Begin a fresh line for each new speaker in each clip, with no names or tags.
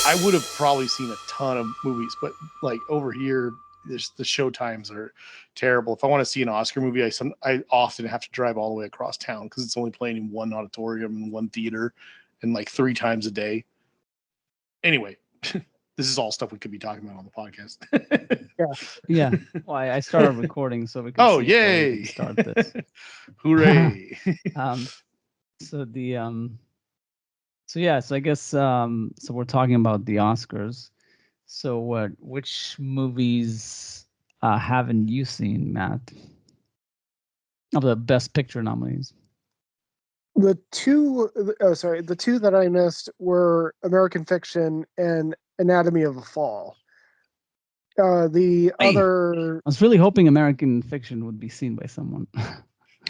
I would have probably seen a ton of movies, but like over here, the show times are terrible. If I want to see an Oscar movie, I often have to drive all the way across town because it's only playing in one auditorium and one theater, and like 3 times a day. Anyway, this is all stuff we could be talking about on the podcast.
Yeah. Well, I started recording so we could
Oh,
see before we
yay!
could start this.
Hooray!
So the so yeah, so I guess so we're talking about the Oscars. So which movies haven't you seen, Matt? Of the Best Picture nominees.
The two that I missed were American Fiction and Anatomy of a Fall. The other,
I was really hoping American Fiction would be seen by someone.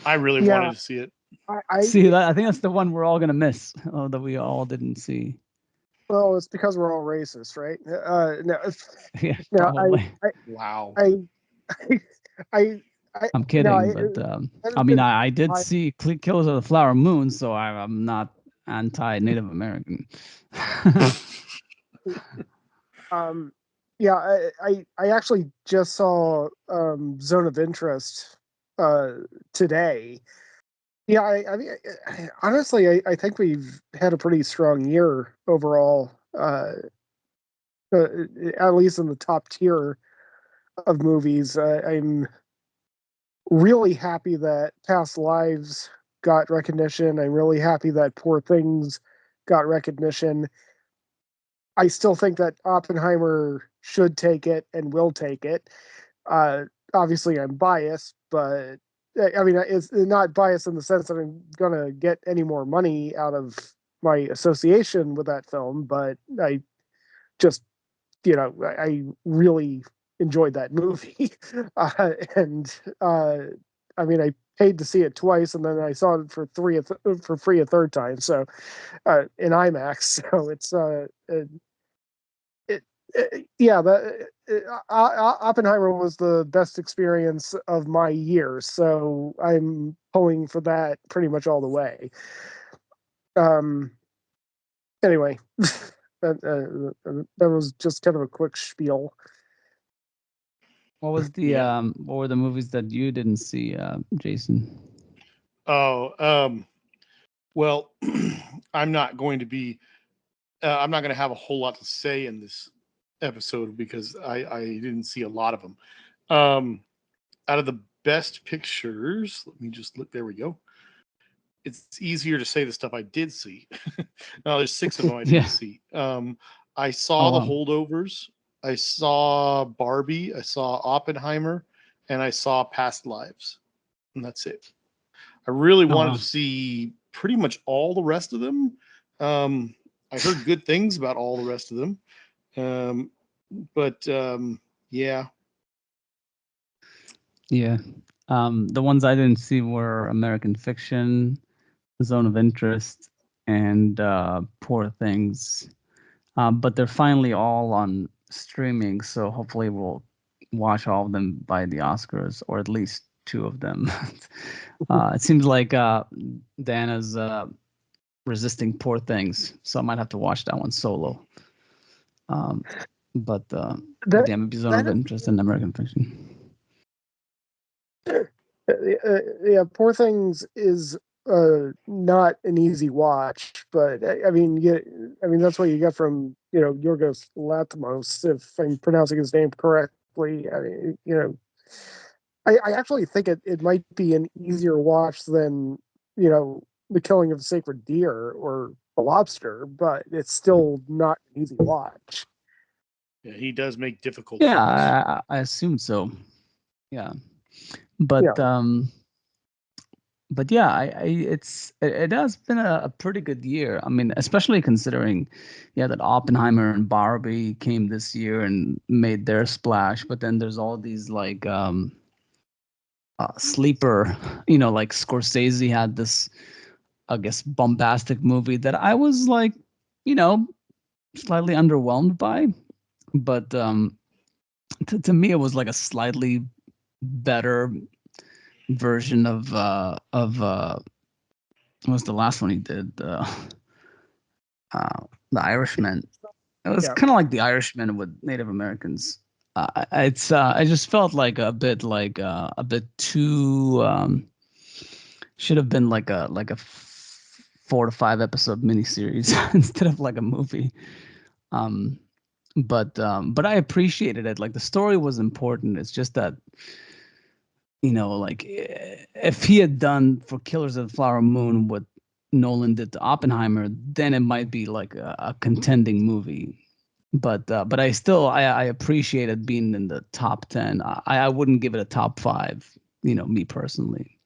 I really wanted to see it.
I think that's the one we're all gonna miss that we all didn't see.
Well, it's because we're all racist, right? No,
yeah,
no,
probably.
Wow.
I'm kidding, but I mean, I did see Killers of the Flower Moon, so I'm not anti-Native American.
Yeah, I actually just saw Zone of Interest today. Yeah, I mean, honestly, I think we've had a pretty strong year overall, at least in the top tier of movies. I'm really happy that Past Lives got recognition. I'm really happy that Poor Things got recognition. I still think that Oppenheimer should take it and will take it. Obviously, I'm biased, but I mean, it's not biased in the sense that I'm going to get any more money out of my association with that film, but I just, I really enjoyed that movie. I mean, I paid to see it twice, and then I saw it for free a third time. So, in IMAX. So it's Oppenheimer was the best experience of my year, so I'm pulling for that pretty much all the way. Anyway, that was just kind of a quick spiel.
What was the what were the movies that you didn't see, Jason?
Oh, well, I'm not going to have a whole lot to say in this episode because I didn't see a lot of them. Out of the best pictures, let me just look. There we go. It's easier to say the stuff I did see. No, there's 6 of them I didn't see. I saw The Holdovers. I saw Barbie. I saw Oppenheimer, and I saw Past Lives, and that's it. I really wanted to see pretty much all the rest of them. I heard good things about all the rest of them. But yeah.
Yeah. The ones I didn't see were American Fiction, Zone of Interest, and Poor Things. But they're finally all on streaming, so hopefully we'll watch all of them by the Oscars, or at least 2 of them. It seems like Diana's resisting Poor Things, so I might have to watch that one solo. But yeah, maybe Zone of Interest and American Fiction.
Yeah, Poor Things is not an easy watch, but I mean, that's what you get from Yorgos Lanthimos, if I'm pronouncing his name correctly. I mean, I actually think it might be an easier watch than The Killing of a Sacred Deer or The Lobster, but it's still not an easy watch.
Yeah, he does make difficult.
Yeah, I assumed so. Yeah, but yeah, it has been a pretty good year. I mean, especially considering, that Oppenheimer and Barbie came this year and made their splash. But then there's all these like sleeper, like Scorsese had this, I guess, bombastic movie that I was like, slightly underwhelmed by. But to me, it was like a slightly better version of what was the last one he did? The Irishman. It was kind of like The Irishman with Native Americans. It's I just felt like a bit too should have been like a 4 to 5 episode miniseries instead of like a movie. But I appreciated it. Like the story was important. It's just that, like if he had done for Killers of the Flower Moon what Nolan did to Oppenheimer, then it might be like a contending movie. But I appreciated being in the top 10. I wouldn't give it a top 5, me personally.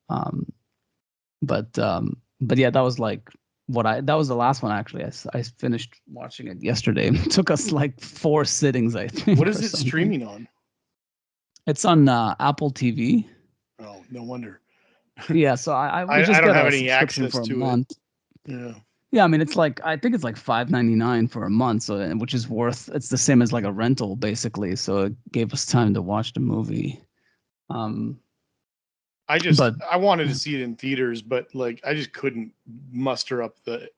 But yeah, that was like that was the last one actually. I finished watching it yesterday. It took us like 4 sittings, I think.
What is it streaming on?
It's on Apple TV.
Oh, no wonder.
Yeah, so I just
don't
got
have
a
any
subscription
access
for a
to
month.
it. Yeah.
Yeah, I mean I think it's like $5.99 for a month, so which is it's the same as like a rental basically. So it gave us time to watch the movie.
I wanted to see it in theaters, but like I just couldn't muster up the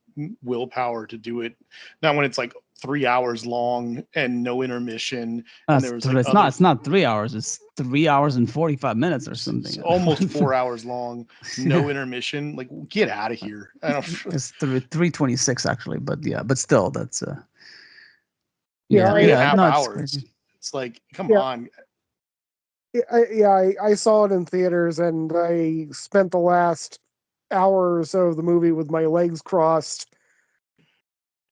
willpower to do it. Not when it's like 3 hours long and no intermission. And there was like
it's not 3 hours. It's 3 hours and 45 minutes or something.
It's almost 4 hours long, no intermission. Like, get out of here. I don't.
It's 3:26 actually, but still, that's
Yeah,
3.5
no,
hours. It's like, come on.
I saw it in theaters, and I spent the last hour or so of the movie with my legs crossed,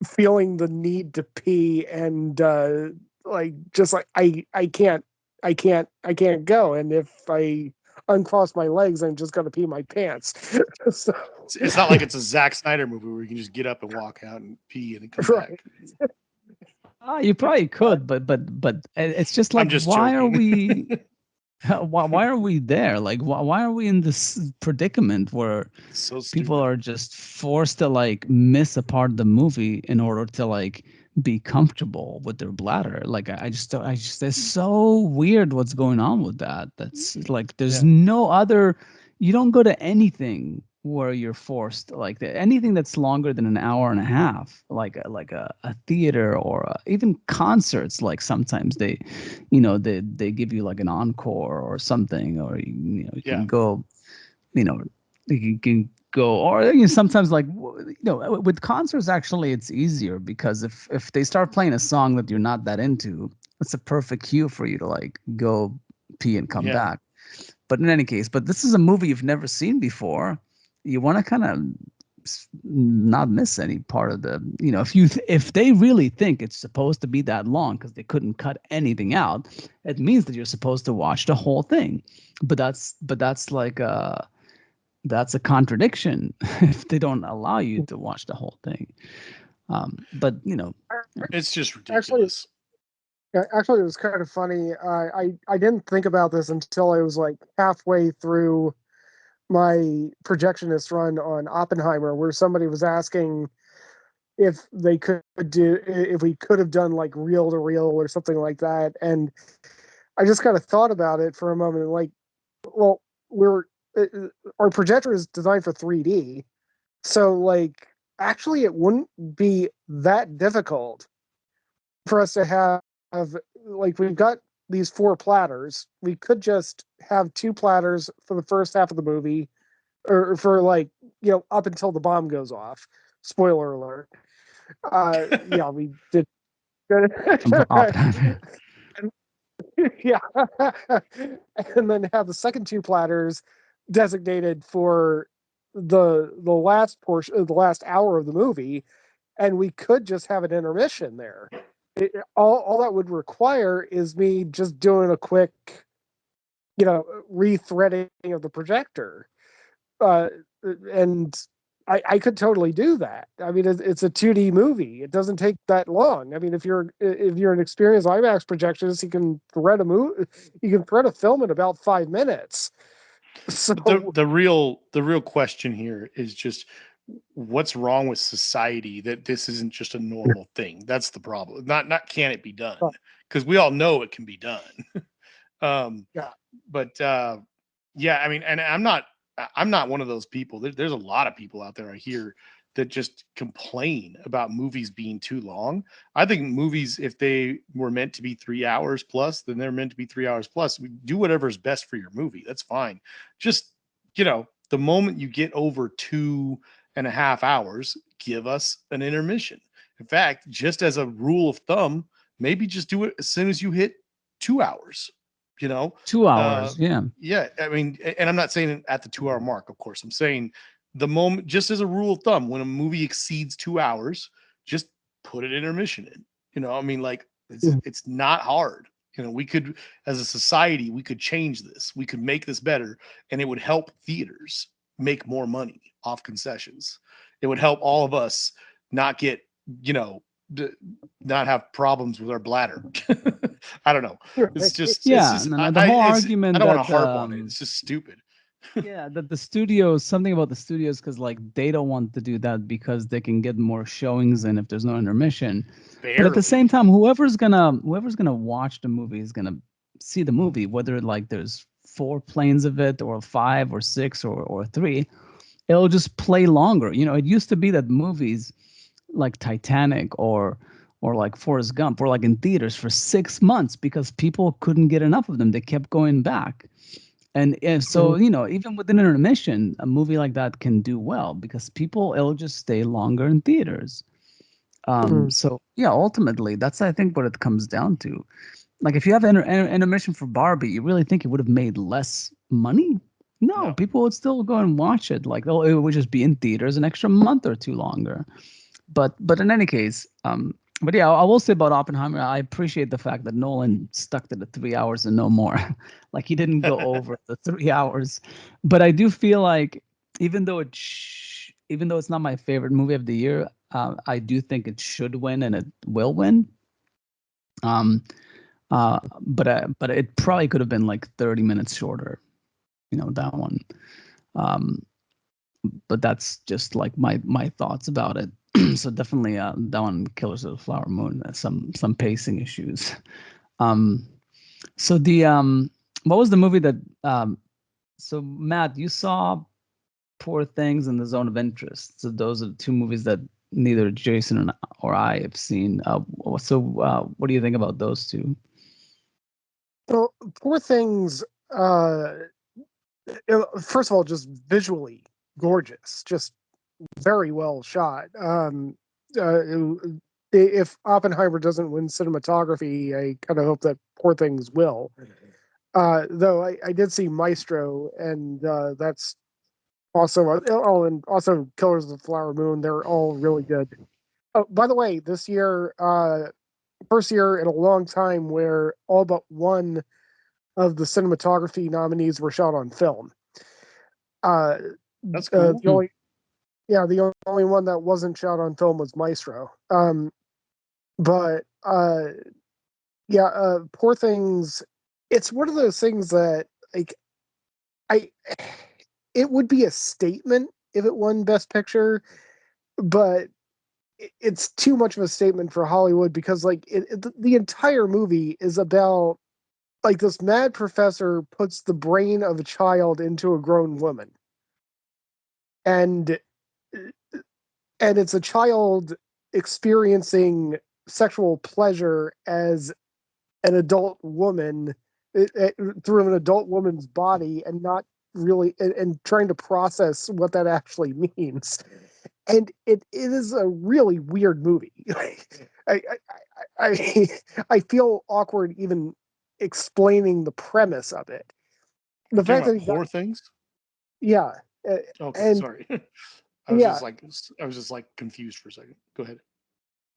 feeling the need to pee, and I can't go, and if I uncross my legs, I'm just gonna pee my pants. So,
it's not like it's a Zack Snyder movie where you can just get up and walk out and pee and then come back.
You probably could, but it's just like, why are we? Why are we there? Like, why are we in this predicament where people are just forced to like miss a part of the movie in order to like be comfortable with their bladder? Like, I just it's so weird what's going on with that. That's like, there's no other. You don't go to anything where you're forced, like anything that's longer than an hour and a half, like a theater or even concerts. Like sometimes they give you like an encore or something, or you can go, you can go, or sometimes like with concerts actually it's easier, because if they start playing a song that you're not that into, it's a perfect cue for you to like go pee and come back. But in any case, this is a movie you've never seen before. You want to kind of not miss any part of the, if they really think it's supposed to be that long because they couldn't cut anything out, it means that you're supposed to watch the whole thing. But that's like that's a contradiction if they don't allow you to watch the whole thing. But
it's just ridiculous.
Actually, it was kind of funny. I didn't think about this until I was like halfway through my projectionist run on Oppenheimer, where somebody was asking if we could have done like reel to reel or something like that, and I just kind of thought about it for a moment. Like, well, our projector is designed for 3D, so like actually it wouldn't be that difficult for us to have like, we've got these 4 platters. We could just have 2 platters for the first half of the movie, or for like, up until the bomb goes off. Spoiler alert. We did. Yeah. And then have the second 2 platters designated for the last portion, the last hour of the movie, and we could just have an intermission there. All that would require is me just doing a quick, rethreading of the projector, and I could totally do that. I mean, it's a 2D movie. It doesn't take that long. I mean, if you're an experienced IMAX projectionist, you can thread a film in about 5 minutes. So
the real question here is just, what's wrong with society that this isn't just a normal thing? That's the problem. Not can it be done? Because we all know it can be done. But I mean, and I'm not one of those people. There's a lot of people out there I hear that just complain about movies being too long. I think movies, if they were meant to be 3 hours plus, then they're meant to be 3 hours plus. We do whatever's best for your movie. That's fine. Just, the moment you get over 2.5 hours, give us an intermission. In fact, just as a rule of thumb, maybe just do it as soon as you hit 2 hours.
2 hours, yeah.
Yeah, I mean, and I'm not saying at the 2 hour mark, of course. I'm saying the moment, just as a rule of thumb, when a movie exceeds 2 hours, just put an intermission in. I mean, like it's not hard. We could, as a society, we could change this. We could make this better, and it would help theaters make more money off concessions. It would help all of us not get, not have problems with our bladder. I don't know. It's just,
the whole argument
I don't
that
want to harp on it. It's just stupid.
Yeah, that the studios, something about the studios, because like they don't want to do that because they can get more showings in if there's no intermission.
Barely.
But at the same time, whoever's gonna watch the movie is gonna see the movie, whether like there's 4 planes of it or 5 or 6 or 3. It'll just play longer. It used to be that movies like Titanic or like Forrest Gump were like in theaters for 6 months because people couldn't get enough of them. They kept going back. And so, even with an intermission, a movie like that can do well because it'll just stay longer in theaters. So yeah, ultimately, that's, I think, what it comes down to. Like, if you have an intermission for Barbie, you really think it would have made less money? No, people would still go and watch it. Like, it would just be in theaters an extra month or 2 longer. But in any case, but yeah, I will say about Oppenheimer, I appreciate the fact that Nolan stuck to the 3 hours and no more. Like, he didn't go over the 3 hours. But I do feel like even though it's not my favorite movie of the year, I do think it should win and it will win. But it probably could have been like 30 minutes shorter, that one. But that's just like my thoughts about it. So definitely that one, Killers of the Flower Moon, some pacing issues. So the what was the movie that so Matt, you saw Poor Things and The Zone of Interest. So those are the 2 movies that neither Jason or I have seen. So what do you think about those 2?
Well, Poor Things, first of all, just visually gorgeous, just very well shot. If Oppenheimer doesn't win cinematography, I kind of hope that Poor Things will. Though I did see Maestro, and that's also and also Killers of the Flower Moon. They're all really good. Oh, by the way, this year, first year in a long time where all but one of the cinematography nominees were shot on film.
That's cool.
The only one that wasn't shot on film was Maestro. Poor Things. It's one of those things that it would be a statement if it won Best Picture, but it's too much of a statement for Hollywood because the entire movie is about like this mad professor puts the brain of a child into a grown woman. And it's a child experiencing sexual pleasure as an adult woman through an adult woman's body and not really and trying to process what that actually means. And it is a really weird movie. I feel awkward even explaining the premise of it. The fact that
Poor Things.
Yeah.
Okay, sorry. I was just like confused for a second. Go ahead.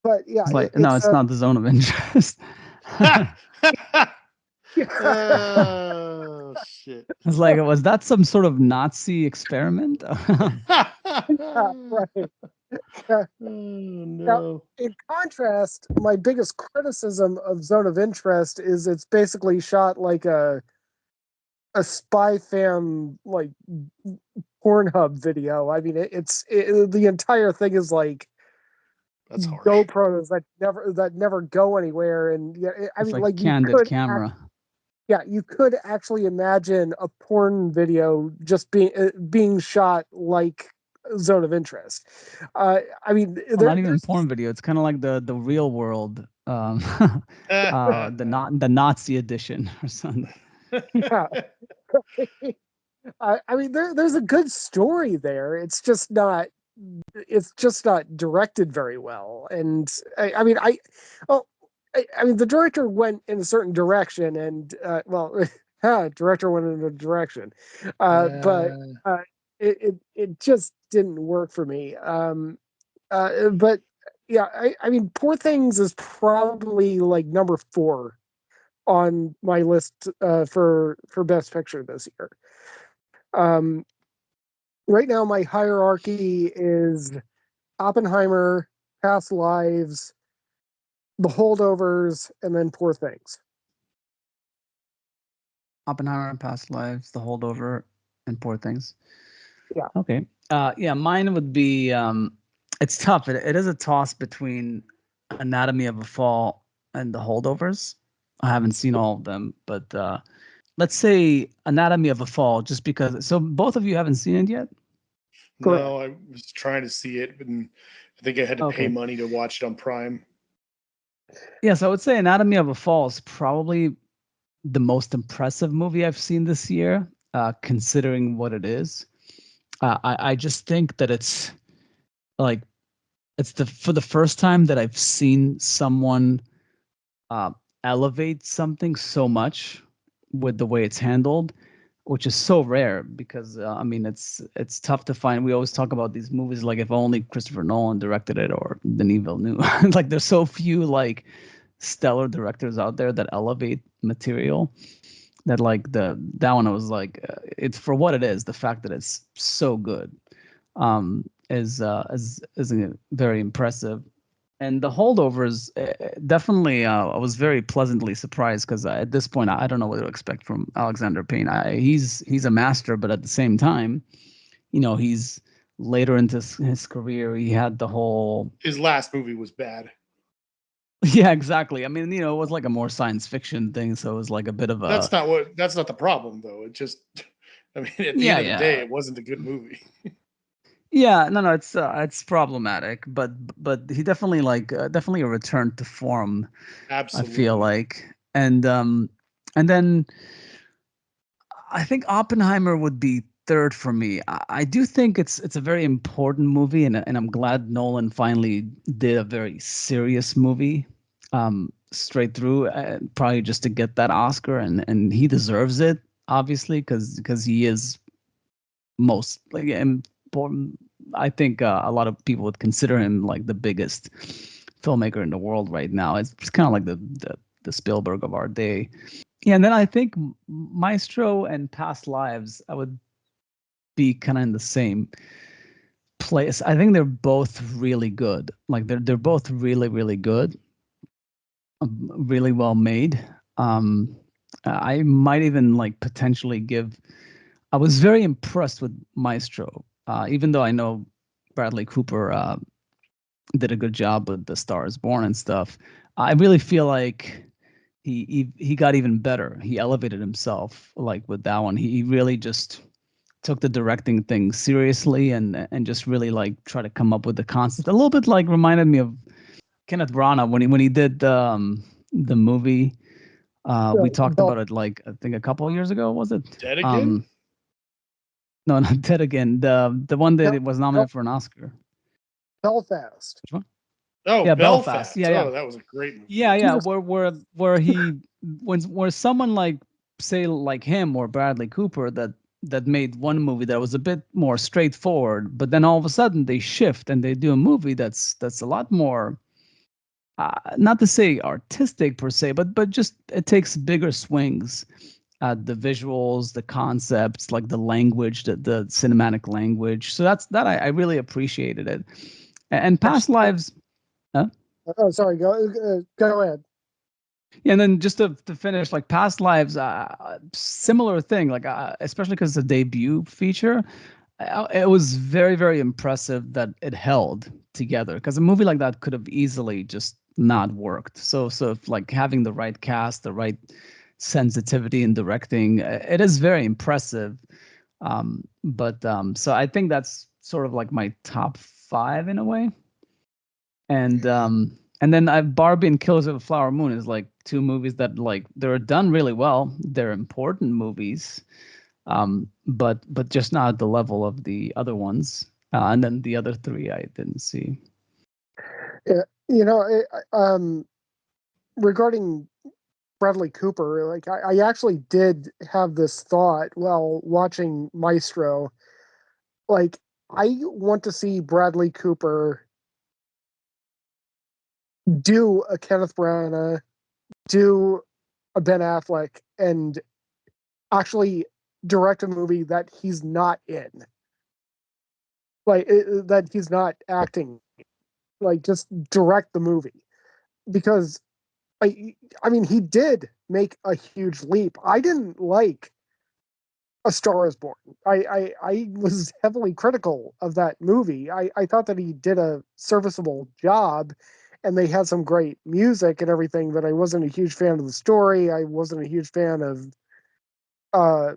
But yeah,
it's not The Zone of Interest.
Oh shit!
It's like, was that some sort of Nazi experiment?
Right.
Oh, no.
Now, in contrast, my biggest criticism of Zone of Interest is it's basically shot like a spy fam like Pornhub video. I mean, the entire thing is like
that's harsh.
GoPros that never go anywhere, and I mean, like
candid camera.
You could actually imagine a porn video just being shot like Zone of Interest. I mean,
Not even porn video. It's kind of like the real world, the Nazi edition or something.
Yeah. I mean, there's a good story there. It's just not directed very well. And I mean, the director went in a certain direction, and director went in a direction, but it just didn't work for me. But yeah, I mean, Poor Things is probably like number 4 on my list for Best Picture this year. Right now, my hierarchy is Oppenheimer, Past Lives, The Holdovers, and then Poor Things.
Oppenheimer, Past Lives, The Holdover, and Poor Things.
Yeah.
Okay. Yeah, mine would be. It's tough. It is a toss between Anatomy of a Fall and The Holdovers. I haven't seen all of them, but let's say Anatomy of a Fall, just because. So both of you haven't seen it yet?
No, I was trying to see it, but I think I had to pay money to watch it on Prime.
Yeah, so I would say Anatomy of a Fall is probably the most impressive movie I've seen this year, considering what it is. I just think that it's like for the first time that I've seen someone elevate something so much with the way it's handled, which is so rare because I mean it's tough to find. We always talk about these movies like if only Christopher Nolan directed it or Denis Villeneuve. Like there's so few like stellar directors out there that elevate material. That like that one I was like it's for what it is. The fact that it's so good is very impressive. And The Holdovers, definitely, I was very pleasantly surprised because at this point, I don't know what to expect from Alexander Payne. He's a master, but at the same time, he's later into his career. He had
his last movie was bad.
Yeah, exactly. I mean, it was like a more science fiction thing, so it was like a bit of a.
That's not the problem, though. It just, I mean, at the end of the day, it wasn't a good movie.
Yeah, no, it's problematic, but he definitely definitely a return to form.
Absolutely,
I feel like, and then I think Oppenheimer would be third for me. I do think it's a very important movie, and I'm glad Nolan finally did a very serious movie, straight through, probably just to get that Oscar, and he deserves it, obviously, because he is most like important. I think a lot of people would consider him like the biggest filmmaker in the world right now. It's kind of like the Spielberg of our day. Yeah, and then I think Maestro and Past Lives, I would be kind of in the same place. I think they're both really good. Like they're both really, really good, really well made. I might even like potentially give. I was very impressed with Maestro, even though I know Bradley Cooper did a good job with The Star Is Born and stuff. I really feel like he got even better. He elevated himself like with that one. He really just took the directing thing seriously and just really like try to come up with the concept. A little bit like reminded me of Kenneth Branagh when he did the movie. We talked about it like I think a couple of years ago. Was it
Dead Again?
No, not Dead Again. The one that was nominated for an Oscar.
Belfast.
Which one?
Oh,
yeah,
Belfast.
Yeah, yeah.
Oh, that was a great movie.
Yeah. Where he where someone like say like him or Bradley Cooper that made one movie that was a bit more straightforward, but then all of a sudden they shift and they do a movie that's a lot more. Not to say artistic per se, but just it takes bigger swings at the visuals, the concepts, like the language, the cinematic language. So that I really appreciated it. And Past Lives. Huh?
Oh, sorry. Go ahead.
Yeah, and then just to finish, like Past Lives, similar thing. Like especially because it's a debut feature, it was very, very impressive that it held together. Because a movie like that could have easily just not worked. So if, like having the right cast, the right sensitivity in directing, it is very impressive. So I think that's sort of like my top 5 in a way. And then Barbie and Killers of the Flower Moon is like 2 movies that like they're done really well. They're important movies, but just not at the level of the other ones. And then the other 3 I didn't see.
Yeah, regarding Bradley Cooper, like I actually did have this thought while watching Maestro. Like, I want to see Bradley Cooper do a Kenneth Branagh, do a Ben Affleck, and actually direct a movie that he's not in, like that he's not acting. Like, just direct the movie, because I mean, he did make a huge leap. I didn't like A Star Is Born. I was heavily critical of that movie. I thought that he did a serviceable job, and they had some great music and everything, but I wasn't a huge fan of the story. I wasn't a huge fan of uh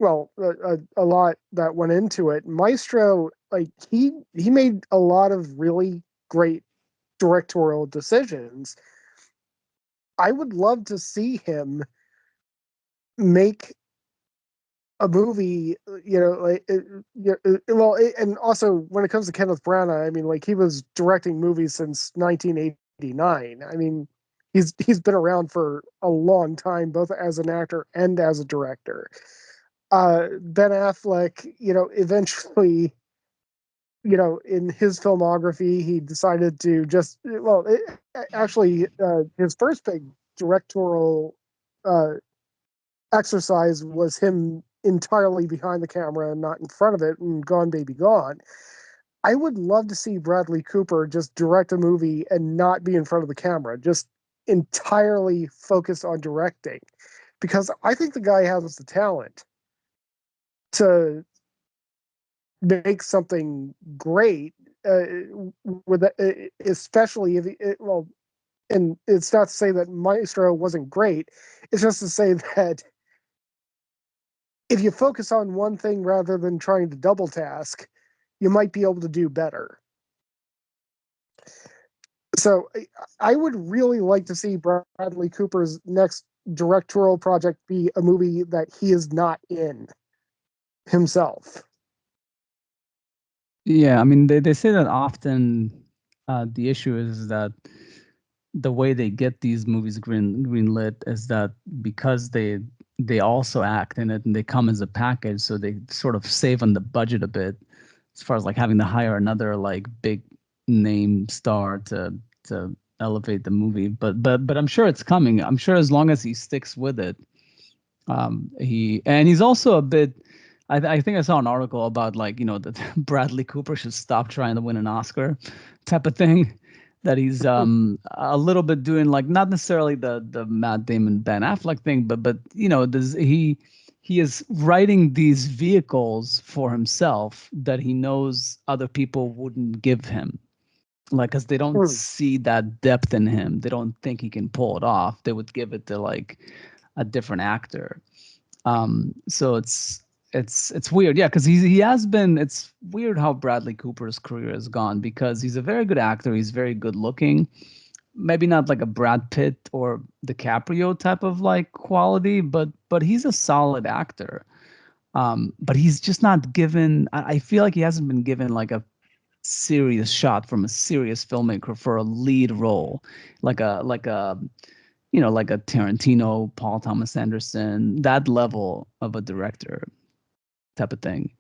a lot that went into it. Maestro, like, he made a lot of really great directorial decisions. I would love to see him make a movie, and also when it comes to Kenneth Branagh, I mean, like, he was directing movies since 1989. I mean, he's been around for a long time, both as an actor and as a director. Ben Affleck, eventually, in his filmography, he decided to just, actually, his first big directorial uh, exercise was him entirely behind the camera and not in front of it, and Gone Baby Gone. I would love to see Bradley Cooper just direct a movie and not be in front of the camera, just entirely focus on directing, because I think the guy has the talent to make something great, especially if and it's not to say that Maestro wasn't great. It's just to say that if you focus on one thing rather than trying to double task, you might be able to do better. So I would really like to see Bradley Cooper's next directorial project be a movie that he is not in himself.
Yeah, I mean, they say that often. The issue is that the way they get these movies greenlit is that because they also act in it and they come as a package, so they sort of save on the budget a bit, as far as like having to hire another like big name star to elevate the movie. But I'm sure it's coming. I'm sure as long as he sticks with it. He's also a bit. I think I saw an article about, like, that Bradley Cooper should stop trying to win an Oscar, type of thing. That he's a little bit doing, like, not necessarily the Matt Damon Ben Affleck thing, but he is writing these vehicles for himself that he knows other people wouldn't give him, like, because they don't see that depth in him. They don't think he can pull it off. They would give it to like a different actor. So it's weird, yeah, because he has been. It's weird how Bradley Cooper's career has gone, because he's a very good actor. He's very good looking. Maybe not like a Brad Pitt or DiCaprio type of like quality, but he's a solid actor. But he's just not given. I feel like he hasn't been given like a serious shot from a serious filmmaker for a lead role, like a like a Tarantino, Paul Thomas Anderson, that level of a director type of thing.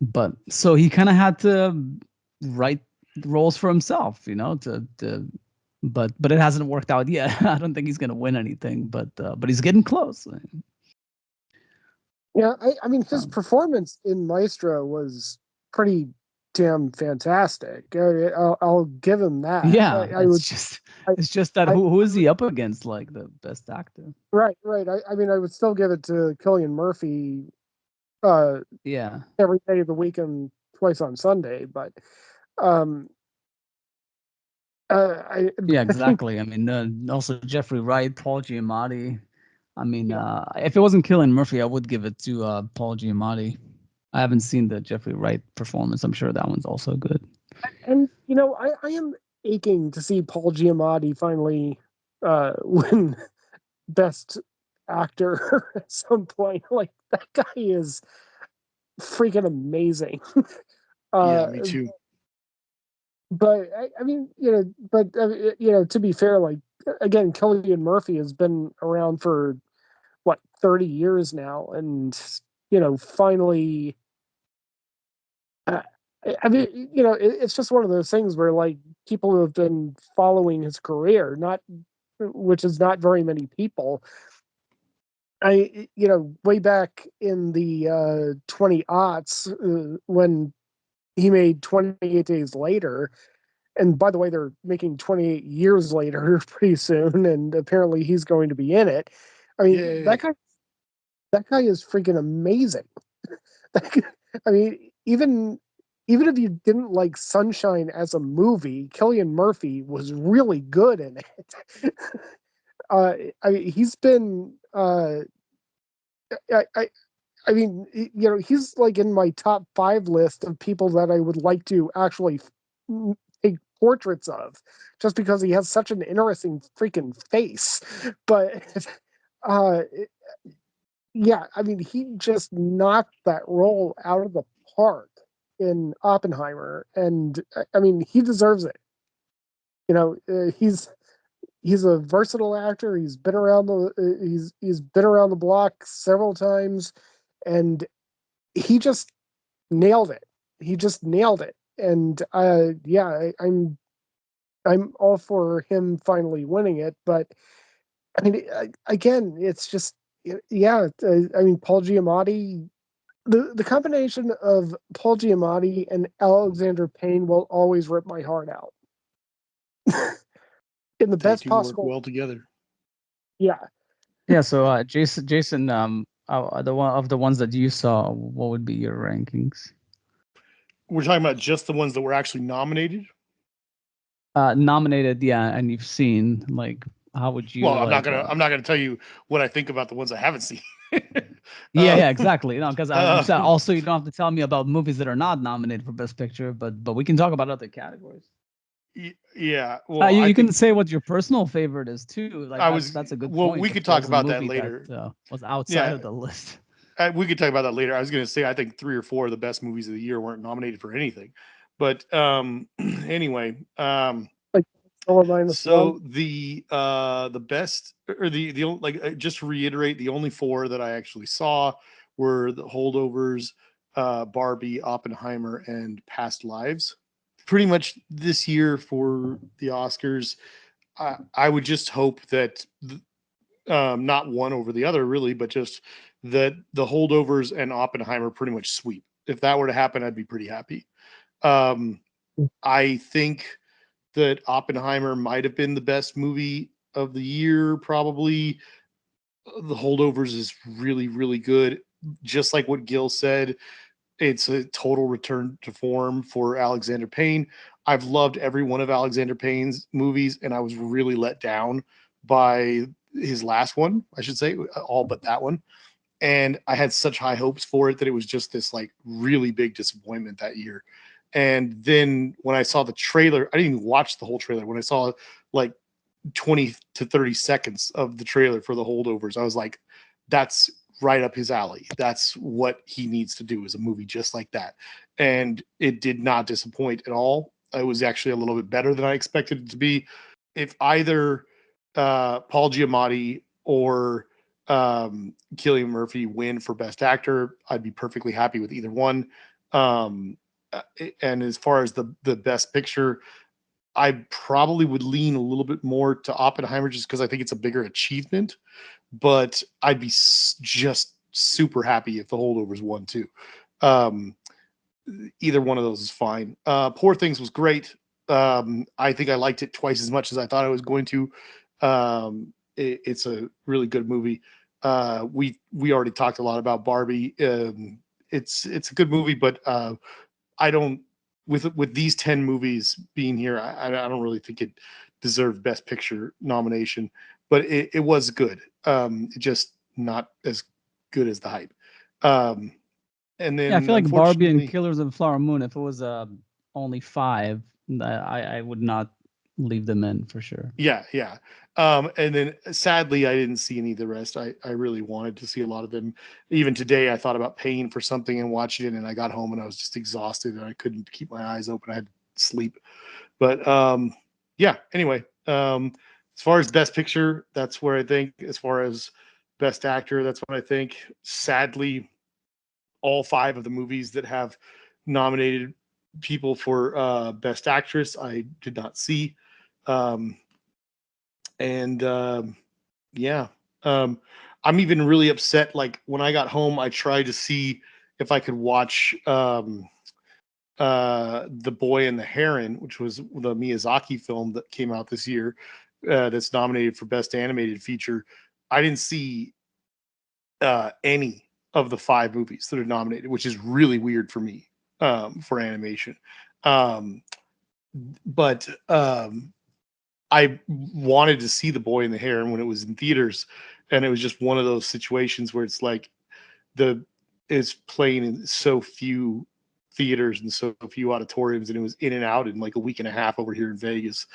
But so he kind of had to write roles for himself, but it hasn't worked out yet. I don't think he's going to win anything, but he's getting close.
Yeah, I mean, his performance in Maestro was pretty damn fantastic. I'll give him that.
Yeah, it's just that who is he up against, like the best actor?
Right. I mean, I would still give it to Cillian Murphy.
Yeah,
every day of the week and twice on Sunday, but
yeah, exactly. I mean, also Jeffrey Wright, Paul Giamatti. I mean, if it wasn't Cillian Murphy, I would give it to Paul Giamatti. I haven't seen the Jeffrey Wright performance. I'm sure that one's also good.
And I am aching to see Paul Giamatti finally win Best Actor at some point. Like, that guy is freaking amazing.
Yeah, me too.
But I mean, to be fair, like, again, Cillian Murphy has been around for what, 30 years now, and finally, I mean, it's just one of those things where, like, people who have been following his career, which is not very many people. Way back in the 20 aughts, when he made 28 Days Later, and by the way, they're making 28 years later pretty soon, and apparently he's going to be in it. I mean,
Yay.
that guy is freaking amazing. I mean, even if you didn't like Sunshine as a movie, Cillian Murphy was really good in it. I mean, he's been. I mean, he's like in my top 5 list of people that I would like to actually take portraits of, just because he has such an interesting freaking face. But uh, yeah, I mean, he just knocked that role out of the park in Oppenheimer, and I mean, he deserves it. He's a versatile actor. He's been around the block several times, and he just nailed it. He just nailed it. And yeah, I'm all for him finally winning it. But I mean, again, it's just, yeah. I mean, Paul Giamatti. The combination of Paul Giamatti and Alexander Payne will always rip my heart out. In the
They
best
do work
possible.
well together.
Yeah.
Yeah. So Jason, the ones that you saw, what would be your rankings?
We're talking about just the ones that were actually nominated.
Nominated, yeah, and you've seen, like, how would you?
Well, I'm
like,
not gonna tell you what I think about the ones I haven't seen.
Yeah, exactly. No, because I'm saying
um,
also you don't have to tell me about movies that are not nominated for Best Picture, but we can talk about other categories.
Yeah, well,
You
I
can
think
say what your personal favorite is too. Like,
I was.
that's a good
Well,
point.
we
If
could talk
there's a
about that
movie
later.
that was outside
Yeah,
of the list.
we could talk about that later. I was going to say I think 3 or 4 of the best movies of the year weren't nominated for anything. But anyway,
Like,
so the best, or the only, like, just to reiterate, the only 4 that I actually saw were The Holdovers, Barbie, Oppenheimer, and Past Lives. Pretty much this year for the Oscars, I would just hope that not one over the other really, but just that The Holdovers and Oppenheimer pretty much sweep. If that were to happen, I'd be pretty happy. I think that Oppenheimer might have been the best movie of the year, probably. The Holdovers is really, really good. Just like what Gil said, it's a total return to form for Alexander Payne. I've loved every one of Alexander Payne's movies, and I was really let down by his last one, I should say, all but that one. And I had such high hopes for it that it was just this like really big disappointment that year. And then when I saw the trailer, I didn't even watch the whole trailer. When I saw like 20 to 30 seconds of the trailer for The Holdovers, I was like, that's right up his alley. That's what he needs to do, is a movie just like that. And it did not disappoint at all. It was actually a little bit better than I expected it to be. If either Paul Giamatti or Cillian Murphy win for Best Actor, I'd be perfectly happy with either one. Um, and as far as the Best Picture, I probably would lean a little bit more to Oppenheimer just because I think it's a bigger achievement. But I'd be just super happy if The Holdovers won too. Um, Either one of those is fine. Poor Things was great. I think I liked it twice as much as I thought I was going to. It's a really good movie. We already talked a lot about Barbie. It's a good movie, but I don't, with these 10 movies being here, I don't really think it deserved Best Picture nomination, but it was good. It just not as good as the hype. And then
Yeah, I feel like Barbie and
unfortunately,
Killers of the Flower Moon, if it was only 5, I would not leave them in for sure.
yeah, yeah. And then sadly, I didn't see any of the rest. I really wanted to see a lot of them. Even today, I thought about paying for something and watching it, and I got home and I was just exhausted and I couldn't keep my eyes open. I had to sleep. But yeah. Anyway, as far as Best Picture, that's where I think. As far as Best Actor, that's what I think. Sadly, all 5 of the movies that have nominated people for Best Actress, I did not see. Um, and yeah, um, I'm even really upset. Like when I got home, I tried to see if I could watch The Boy and the Heron, which was the Miyazaki film that came out this year, that's nominated for Best Animated Feature. I didn't see any of the 5 movies that are nominated, which is really weird for me, for animation. Um, but I wanted to see The Boy and the Heron when it was in theaters, and it was just one of those situations where it's like the it's playing in so few theaters and so few auditoriums, and it was in and out in like a week and a half over here in Vegas.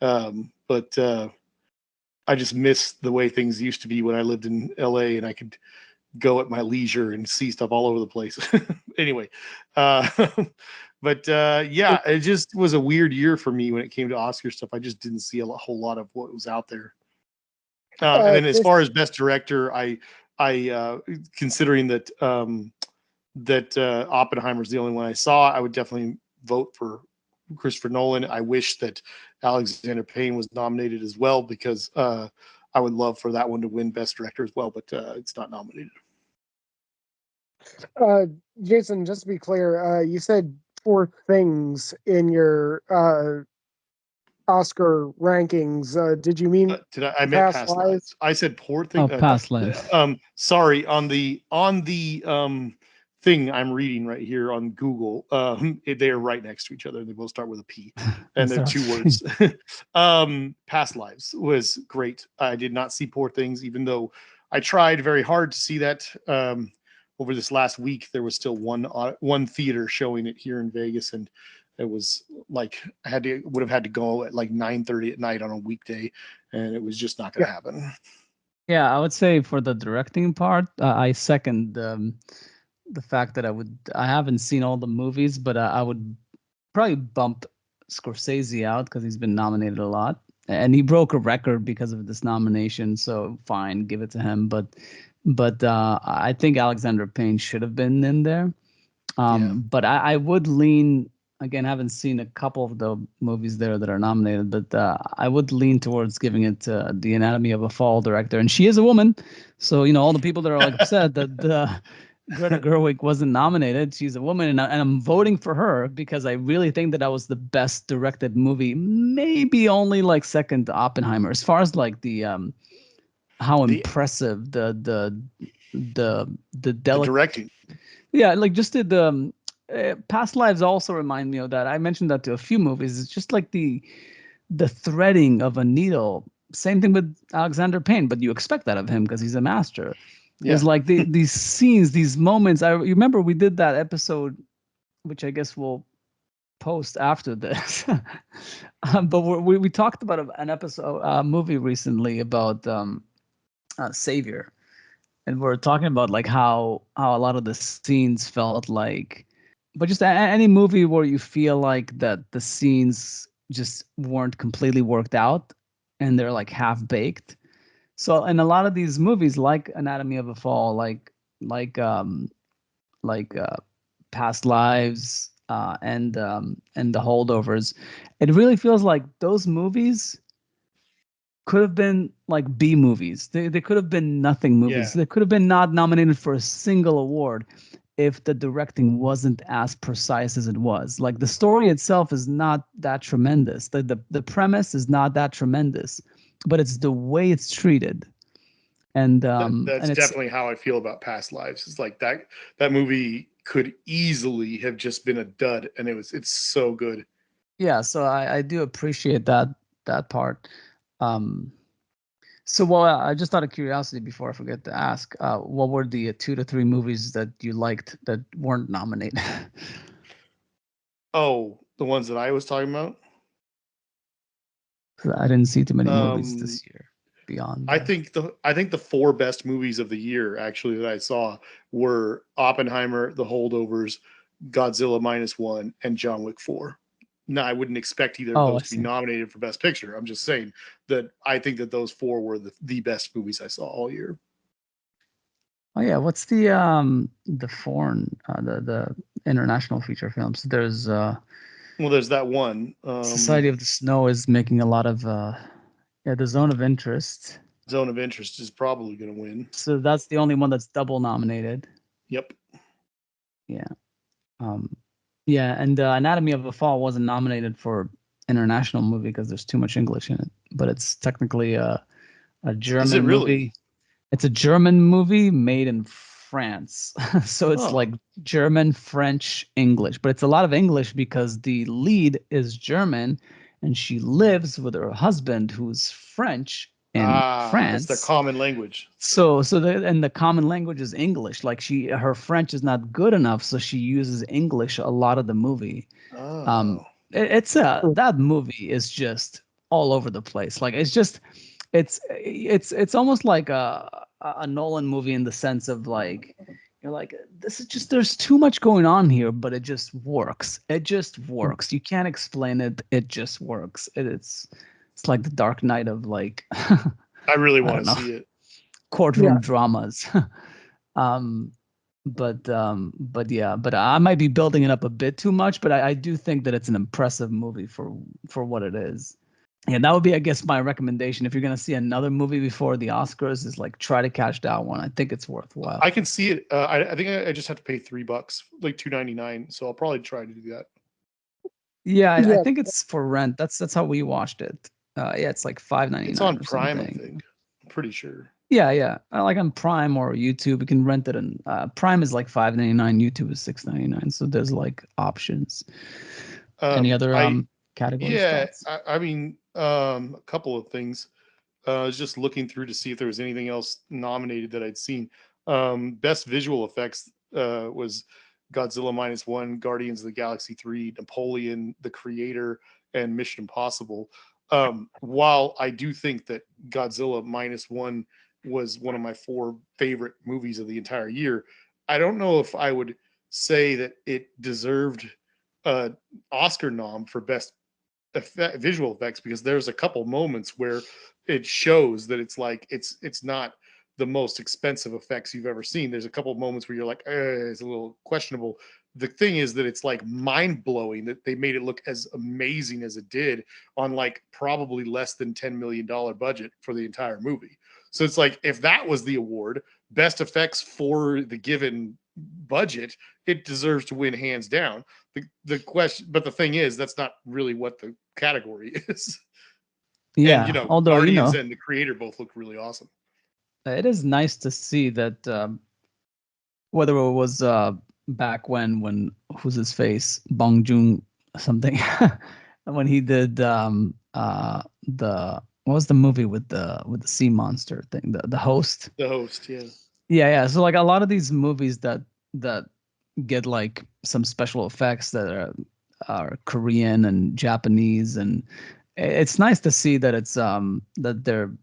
But I just miss the way things used to be when I lived in LA and I could go at my leisure and see stuff all over the place. Anyway, uh, but yeah, it just was a weird year for me when it came to Oscar stuff. I just didn't see whole lot of what was out there. And then as
This
far as Best Director, I considering that Oppenheimer's the only one I saw, I would definitely vote for Christopher Nolan. I wish that Alexander Payne was nominated as well, because I would love for that one to win Best Director as well, but it's not nominated.
Jason, just to be clear, you said 4 things in your Oscar rankings. Did you mean
I meant
Past
Past
Lives?
Lives. I said Poor
Oh,
Thing.
Past Lives.
Sorry, on the thing I'm reading right here on Google, they are right next to each other. They both start with a P, and they're 2 words. Past Lives was great. I did not see Poor Things, even though I tried very hard to see that. Over this last week, there was still one theater showing it here in Vegas, and it was like I would have had to go at like 9:30 at night on a weekday, and it was just not going to happen.
Yeah, I would say for the directing part, I second the fact that I haven't seen all the movies, but I would probably bump Scorsese out because he's been nominated a lot, and he broke a record because of this nomination. So fine, give it to him. But I think Alexander Payne should have been in there. But I would lean, again, haven't seen a couple of the movies there that are nominated, but I would lean towards giving it to The Anatomy of a Fall director, and she is a woman, so all the people that are like upset that Greta Gerwig wasn't nominated, she's a woman, and I'm voting for her because I really think that was the best directed movie, maybe only like second to Oppenheimer, as far as like the how impressive the
directing.
Yeah, like just the Past Lives also remind me of that. I mentioned that to a few movies. It's just like the threading of a needle. Same thing with Alexander Payne, but you expect that of him because he's a master.
Yeah.
It's like these scenes, these moments. You remember we did that episode, which I guess we'll post after this. But we talked about an episode, movie recently about Savior. And we're talking about like how a lot of the scenes felt like, but just any movie where you feel like that the scenes just weren't completely worked out and they're like half baked. So in a lot of these movies, like Anatomy of a Fall, like um like Past Lives, and The Holdovers, it really feels like those movies could have been like B movies. They could have been nothing movies.
Yeah.
They could have been not nominated for a single award if the directing wasn't as precise as it was. Like the story itself is not that tremendous. The premise is not that tremendous, but it's the way it's treated. And
That's
and it's
definitely how I feel about Past Lives. It's like that movie could easily have just been a dud, and it's so good.
yeah, so I do appreciate that part. Um So, well, I just out of curiosity, before I forget to ask, what were the 2 to 3 movies that you liked that weren't nominated?
Oh, the ones that I was talking about.
I didn't see too many movies this year. Beyond,
I think the 4 best movies of the year actually that I saw were Oppenheimer, The Holdovers, Godzilla -1, and John Wick 4. No, I wouldn't expect either of those to be nominated for Best Picture. I'm just saying that I think that those 4 were the best movies I saw all year.
Oh yeah, what's the foreign the international feature films? There's
there's that one.
Society of the Snow is making a lot of the Zone of Interest.
Zone of Interest is probably going to win.
So that's the only one that's double nominated.
Yep.
Yeah. And Anatomy of a Fall wasn't nominated for international movie because there's too much English in it. But it's technically a German
Is it really?
movie. It's a German movie made in France. So it's like German, French, English. But it's a lot of English because the lead is German and she lives with her husband who's French in France.
That's the common language.
So the common language is English. Like her French is not good enough, so she uses English a lot of the movie. That movie is just all over the place. Like it's almost like a Nolan movie in the sense of like you're like, this is just, there's too much going on here, but it just works. It just works. You can't explain it. It just works. It's like the Dark Knight of like
I really want to see it.
Courtroom dramas. But I might be building it up a bit too much, but I do think that it's an impressive movie for what it is. Yeah, that would be, I guess, my recommendation. If you're going to see another movie before the Oscars, is like try to catch that one. I think it's worthwhile.
I can see it. I think I just have to pay $3, like $2.99. So I'll probably try to do that.
Yeah, I think it's for rent. That's how we watched it. Yeah, it's like $5.99.
It's on Prime, I think. I'm pretty sure.
Yeah. Like on Prime or YouTube, you can rent it. And Prime is like $5.99. YouTube is $6.99. So there's like options. Any other categories?
Yeah, I mean, a couple of things. I was just looking through to see if there was anything else nominated that I'd seen. Best visual effects was Godzilla -1, Guardians of the Galaxy 3, Napoleon, The Creator, and Mission Impossible. While I do think that Godzilla -1 was one of my 4 favorite movies of the entire year, I don't know if I would say that it deserved an Oscar nom for best visual effects, because there's a couple moments where it shows that it's like it's not the most expensive effects you've ever seen. There's a couple of moments where you're like, it's a little questionable. The thing is that it's like mind-blowing that they made it look as amazing as it did on like probably less than $10 million budget for the entire movie. So it's like, if that was the award, best effects for the given budget, it deserves to win hands down. The question, but the thing is, that's not really what the category is.
Yeah,
and
although
Guardians and The Creator both look really awesome.
It is nice to see that whether it was back when who's his face, Bong Joon something, when he did the what was the movie with the sea monster thing, the Host.
The Host, yeah.
Yeah. So like a lot of these movies that get like some special effects that are Korean and Japanese, and it's nice to see that it's that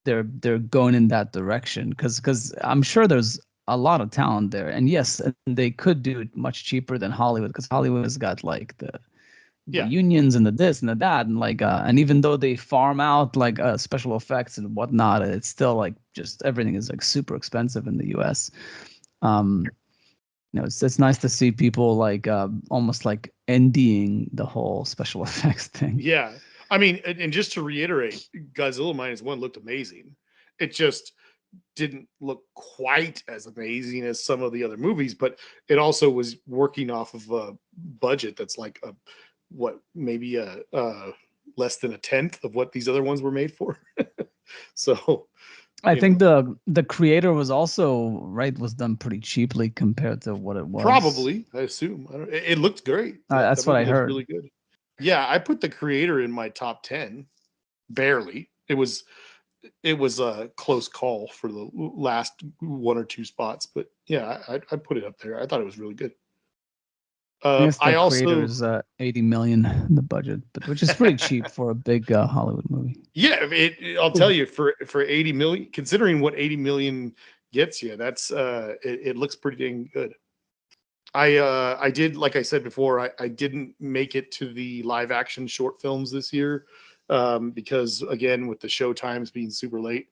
they're going in that direction, because I'm sure there's a lot of talent there, and yes, and they could do it much cheaper than Hollywood, because Hollywood has got like the unions and the this and the that, and like and even though they farm out like special effects and whatnot, it's still like just everything is like super expensive in the US. It's nice to see people like almost like NDing the whole special effects thing.
Yeah. I mean, and just to reiterate, Godzilla -1 looked amazing. It just didn't look quite as amazing as some of the other movies, but it also was working off of a budget that's like maybe less than a tenth of what these other ones were made for. So
I think the Creator was also was done pretty cheaply compared to what it was.
Probably, I assume. It looked great.
That's what I heard.
Really good. Yeah, I put The Creator in my top 10, barely, it was a close call for the last one or two spots, but yeah, I put it up there. I thought it was really good.
I guess the
I also
creator's 80 million in the budget, but which is pretty cheap for a big Hollywood movie.
yeah, I'll tell you for 80 million, considering what 80 million gets you, that's it looks pretty dang good. I did, like I said before, I didn't make it to the live action short films this year because, again, with the show times being super late.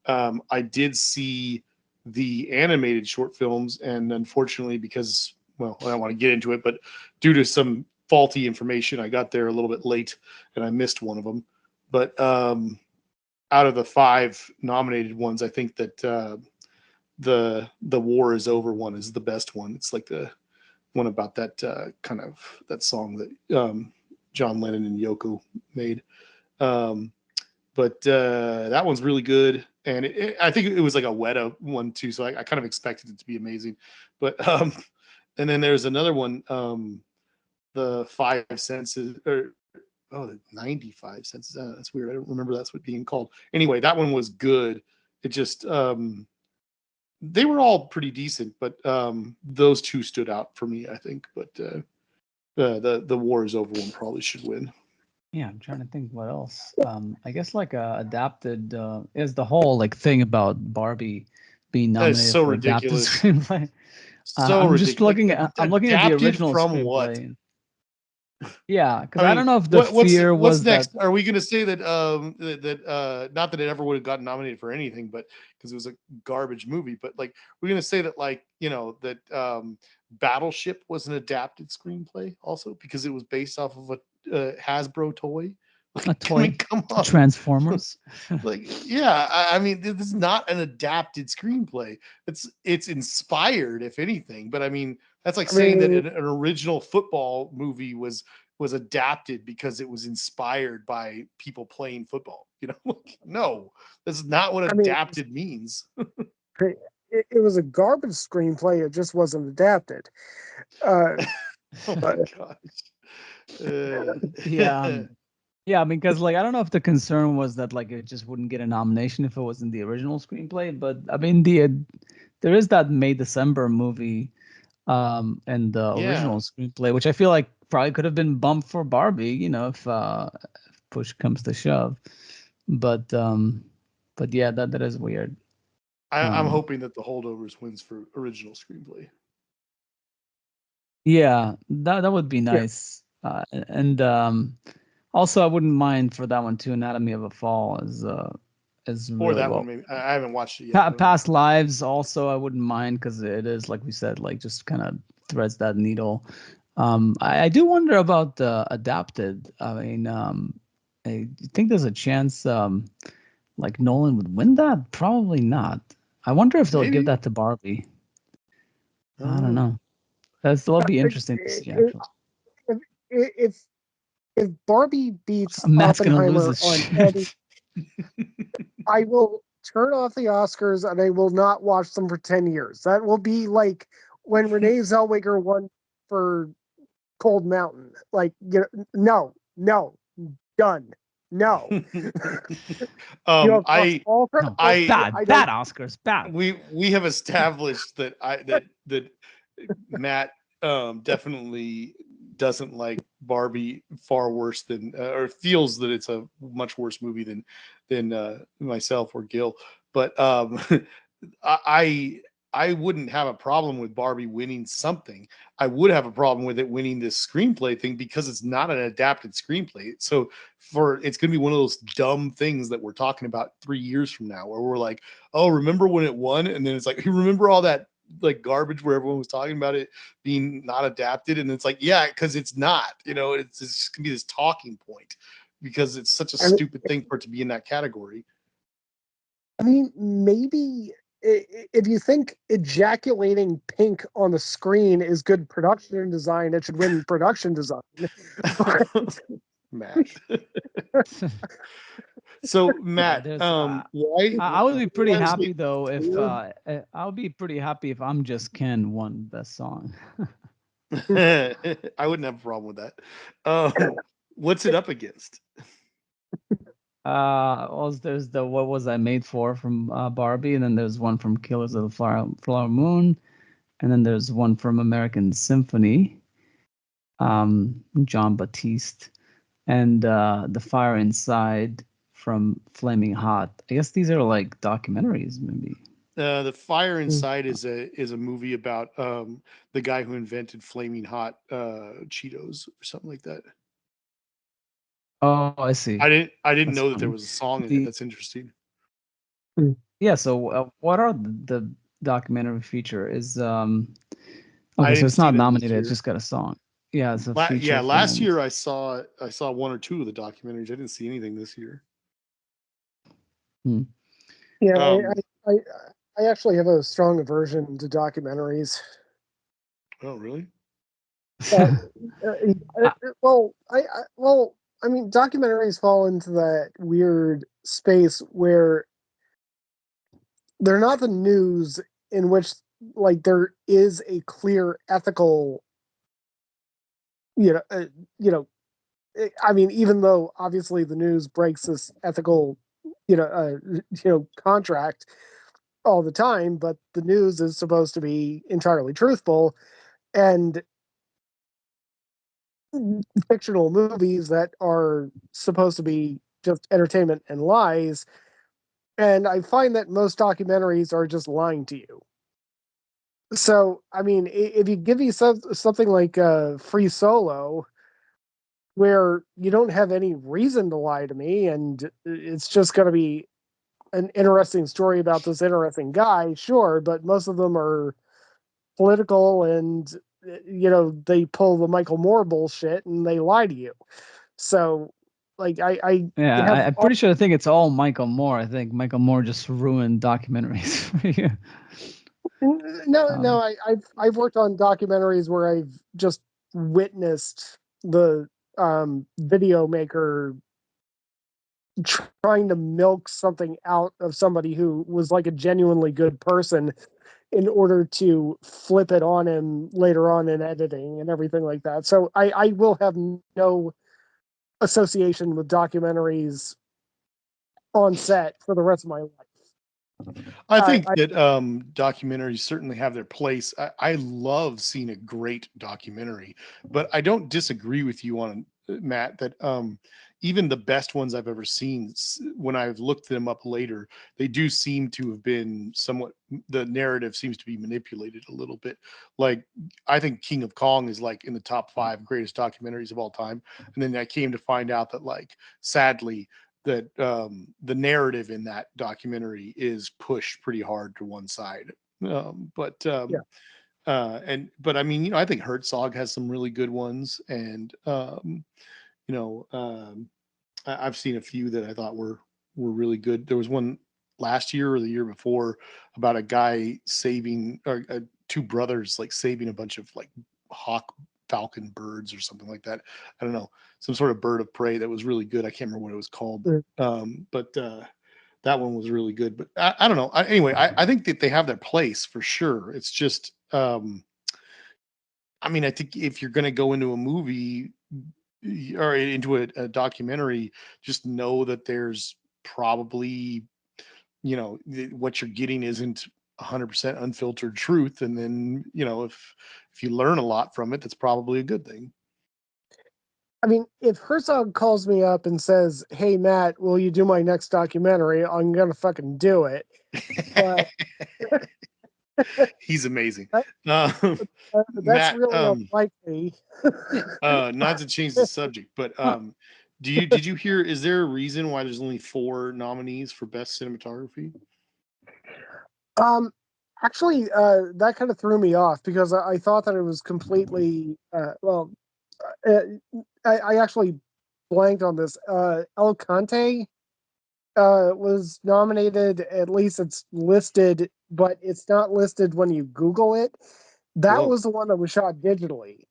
I did see the animated short films, and unfortunately, because, well, I don't want to get into it, but due to some faulty information, I got there a little bit late and I missed one of them. But out of the 5 nominated ones, I think that the War Is Over one is the best one. It's like the one about that kind of that song that John Lennon and Yoko made. But that one's really good, and I think it was like a Weta one too, so I kind of expected it to be amazing. But and then there's another one, the 5 Senses, or the 95 Senses. That's weird. I don't remember that's what being called. Anyway, that one was good. It just they were all pretty decent, but those 2 stood out for me, I think. But the War Is Over one probably should win.
Yeah, I'm trying to think what else. I guess like adapted is the whole like thing about Barbie being nominated
so
for
ridiculous.
adapted screenplay.
So
I'm
ridiculous.
just looking at I'm looking at the original
from
screenplay.
What?
Yeah, because I don't know if the fear
what's
was
next.
that.
Are we going to say that not that it ever would have gotten nominated for anything, but because it was a garbage movie, but like we're going to say that, like, you know, that Battleship was an adapted screenplay also because it was based off of a Hasbro toy. Like,
A toy.
I mean, come on.
Transformers.
Like, yeah, I mean, this is not an adapted screenplay. It's inspired, if anything. But I mean, that's like saying that an original football movie was adapted because it was inspired by people playing football. You know, no, that's not what adapted means.
It was a garbage screenplay. It just wasn't adapted.
Oh my gosh.
Yeah, because like I don't know if the concern was that like it just wouldn't get a nomination if it wasn't the original screenplay, but I mean there is that May December movie and the original screenplay, which I feel like probably could have been bumped for Barbie, you know, if push comes to shove. But yeah, that is weird.
I'm hoping that The Holdovers wins for original screenplay.
Yeah, that would be nice. Yeah. And also, I wouldn't mind for that one too. Anatomy of a Fall is
or
really
that
well.
one maybe. I haven't watched it yet.
Past Lives also I wouldn't mind because it is, like we said, like just kind of threads that needle. I do wonder about adapted. I mean, I think there's a chance like Nolan would win that. Probably not. I wonder if they'll give that to Barbie. I don't know. That'll be interesting to see. Actually,
if Barbie beats
Matt's gonna
Oppenheimer
lose his
on
shit.
Eddie, I will turn off the Oscars and I will not watch them for 10 years. That will be like when Renee Zellweger won for Cold Mountain. Like, you know, no, done. No.
Bad
Oscars, bad.
We have established that Matt definitely doesn't like Barbie far worse than or feels that it's a much worse movie than myself or Gil. But I wouldn't have a problem with Barbie winning something. I would have a problem with it winning this screenplay thing because it's not an adapted screenplay. So it's going to be one of those dumb things that we're talking about 3 years from now, where we're like, oh, remember when it won? And then it's like, you remember all that like garbage where everyone was talking about it being not adapted, and it's like, yeah, because it's not. You know, it's just gonna be this talking point because it's such a stupid thing for it to be in that category.
I mean, maybe if you think ejaculating pink on the screen is good production design, it should win production design.
Matt. So Matt, why?
I would be pretty happy though if I would be pretty happy if I'm Just Ken won Best Song.
I wouldn't have a problem with that. What's it up against?
There's the What Was I Made For from Barbie, and then there's one from Killers of the Flower Moon, and then there's one from American Symphony, John Batiste, and The Fire Inside from Flaming Hot. I guess these are like documentaries, maybe.
The Fire Inside is a movie about the guy who invented Flaming Hot Cheetos or something like that.
Oh, I see.
I didn't
That's
know that there
funny.
was a song in it. That's interesting.
Yeah. So, what are the documentary feature? Is
I
okay, so
didn't
it's
see
not
them this
nominated. It's
year.
just got a song. Yeah, it's a feature
Yeah, last
film.
year I saw one or two of the documentaries. I didn't see anything this year.
Yeah,
Um,
I actually have a strong aversion to documentaries.
oh, really?
I mean, documentaries fall into that weird space where they're not the news in which, like, there is a clear ethical, I mean, even though obviously the news breaks this ethical, contract all the time, but the news is supposed to be entirely truthful, and fictional movies that are supposed to be just entertainment and lies. And I find that most documentaries are just lying to you. So, I mean, if you give me something like Free Solo, where you don't have any reason to lie to me, and it's just going to be an interesting story about this interesting guy, sure, but most of them are political and, they pull the Michael Moore bullshit and they lie to you. So, like,
I'm pretty sure. I think it's all Michael Moore. I think Michael Moore just ruined documentaries for you.
No, I've worked on documentaries where I've just witnessed the video maker trying to milk something out of somebody who was like a genuinely good person in order to flip it on him later on in editing and everything like that. So I will have no association with documentaries on set for the rest of my life.
I think that documentaries certainly have their place. I love seeing a great documentary, but I don't disagree with you on Matt that even the best ones I've ever seen, when I've looked them up later, they do seem to have been somewhat. The narrative seems to be manipulated a little bit. Like I think King of Kong is like in the top 5 greatest documentaries of all time, and then I came to find out that, like, sadly, that the narrative in that documentary is pushed pretty hard to one side. But I mean, I think Herzog has some really good ones, and I've seen a few that I thought were really good. There was one last year or the year before about a guy saving, or two brothers like saving a bunch of like hawk falcon birds or something like that. I don't know, some sort of bird of prey that was really good. I can't remember what it was called, but that one was really good. But I don't know. Anyway, I think that they have their place for sure. It's just, I mean, I think if you're going to go into a movie or into a documentary, just know that there's probably, what you're getting isn't 100% unfiltered truth. And then, if you learn a lot from it, that's probably a good thing.
I mean, if Herzog calls me up and says, "Hey, Matt, will you do my next documentary?" I'm going to fucking do it. But
he's amazing.
That's
Matt,
really unlikely.
not to change the subject, but did you hear, is there a reason why there's only 4 nominees for best cinematography?
Actually, that kind of threw me off because I thought that it was completely I actually blanked on this. El Conte was nominated. At least it's listed, but it's not listed when you Google it. That
Whoa.
was the one that was shot digitally.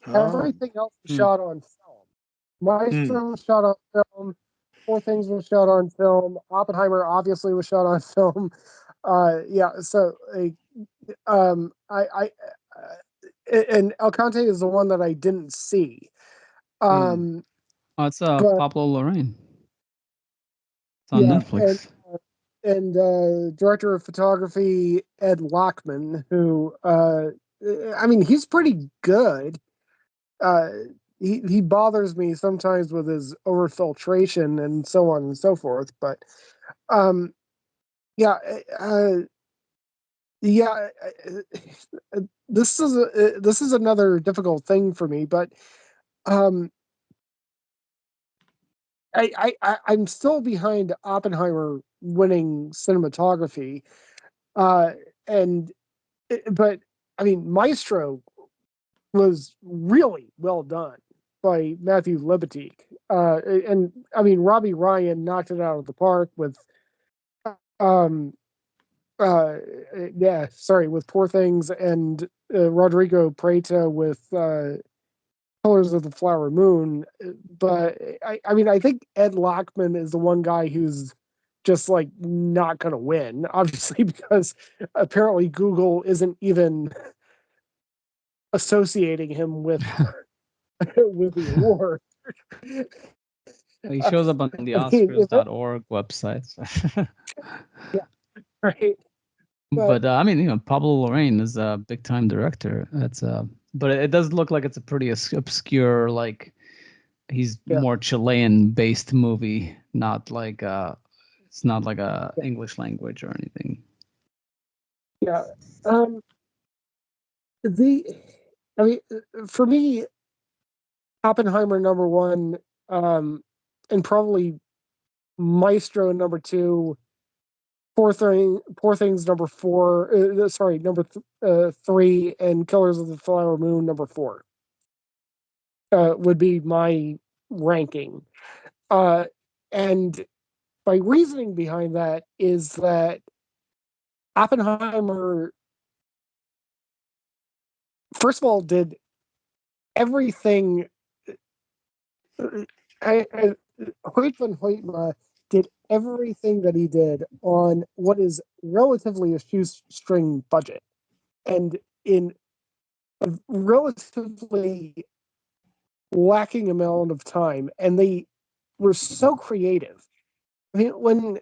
Oh.
Everything else was shot on film. Maestro was shot on film. Poor Things was shot on film. Oppenheimer obviously was shot on film. So and El Conte is the one that I didn't see.
It's
But
Pablo Larraín. It's on Netflix.
And director of photography Ed Lockman, who I mean, he's pretty good. He bothers me sometimes with his overfiltration and so on and so forth, but yeah, yeah. This is another difficult thing for me, but I'm still behind Oppenheimer winning cinematography, and but I mean, Maestro was really well done by Matthew Libatique, and I mean Robbie Ryan knocked it out of the park with um with Poor Things, and Rodrigo Prieto with Colors of the Flower Moon. But I mean, I think Ed Lockman is the one guy who's just like not going to win, obviously, because apparently Google isn't even associating him with with the award.
He shows up on the Oscars.org website.
Yeah, right.
But I mean, you know, Pablo Larraín is a big time director. That's but it does look like it's a pretty obscure, like he's more Chilean based movie, not like it's not like a English language or anything.
Yeah. I mean, for me, Oppenheimer #1, and probably Maestro #2, Poor Things #4. Sorry, #3, and Killers of the Flower Moon #4 would be my ranking. And my reasoning behind that is that Oppenheimer, first of all, did everything. Hoyt van Hoytma did everything that he did on what is relatively a shoestring budget, and in a relatively lacking amount of time, and they were so creative. I mean, when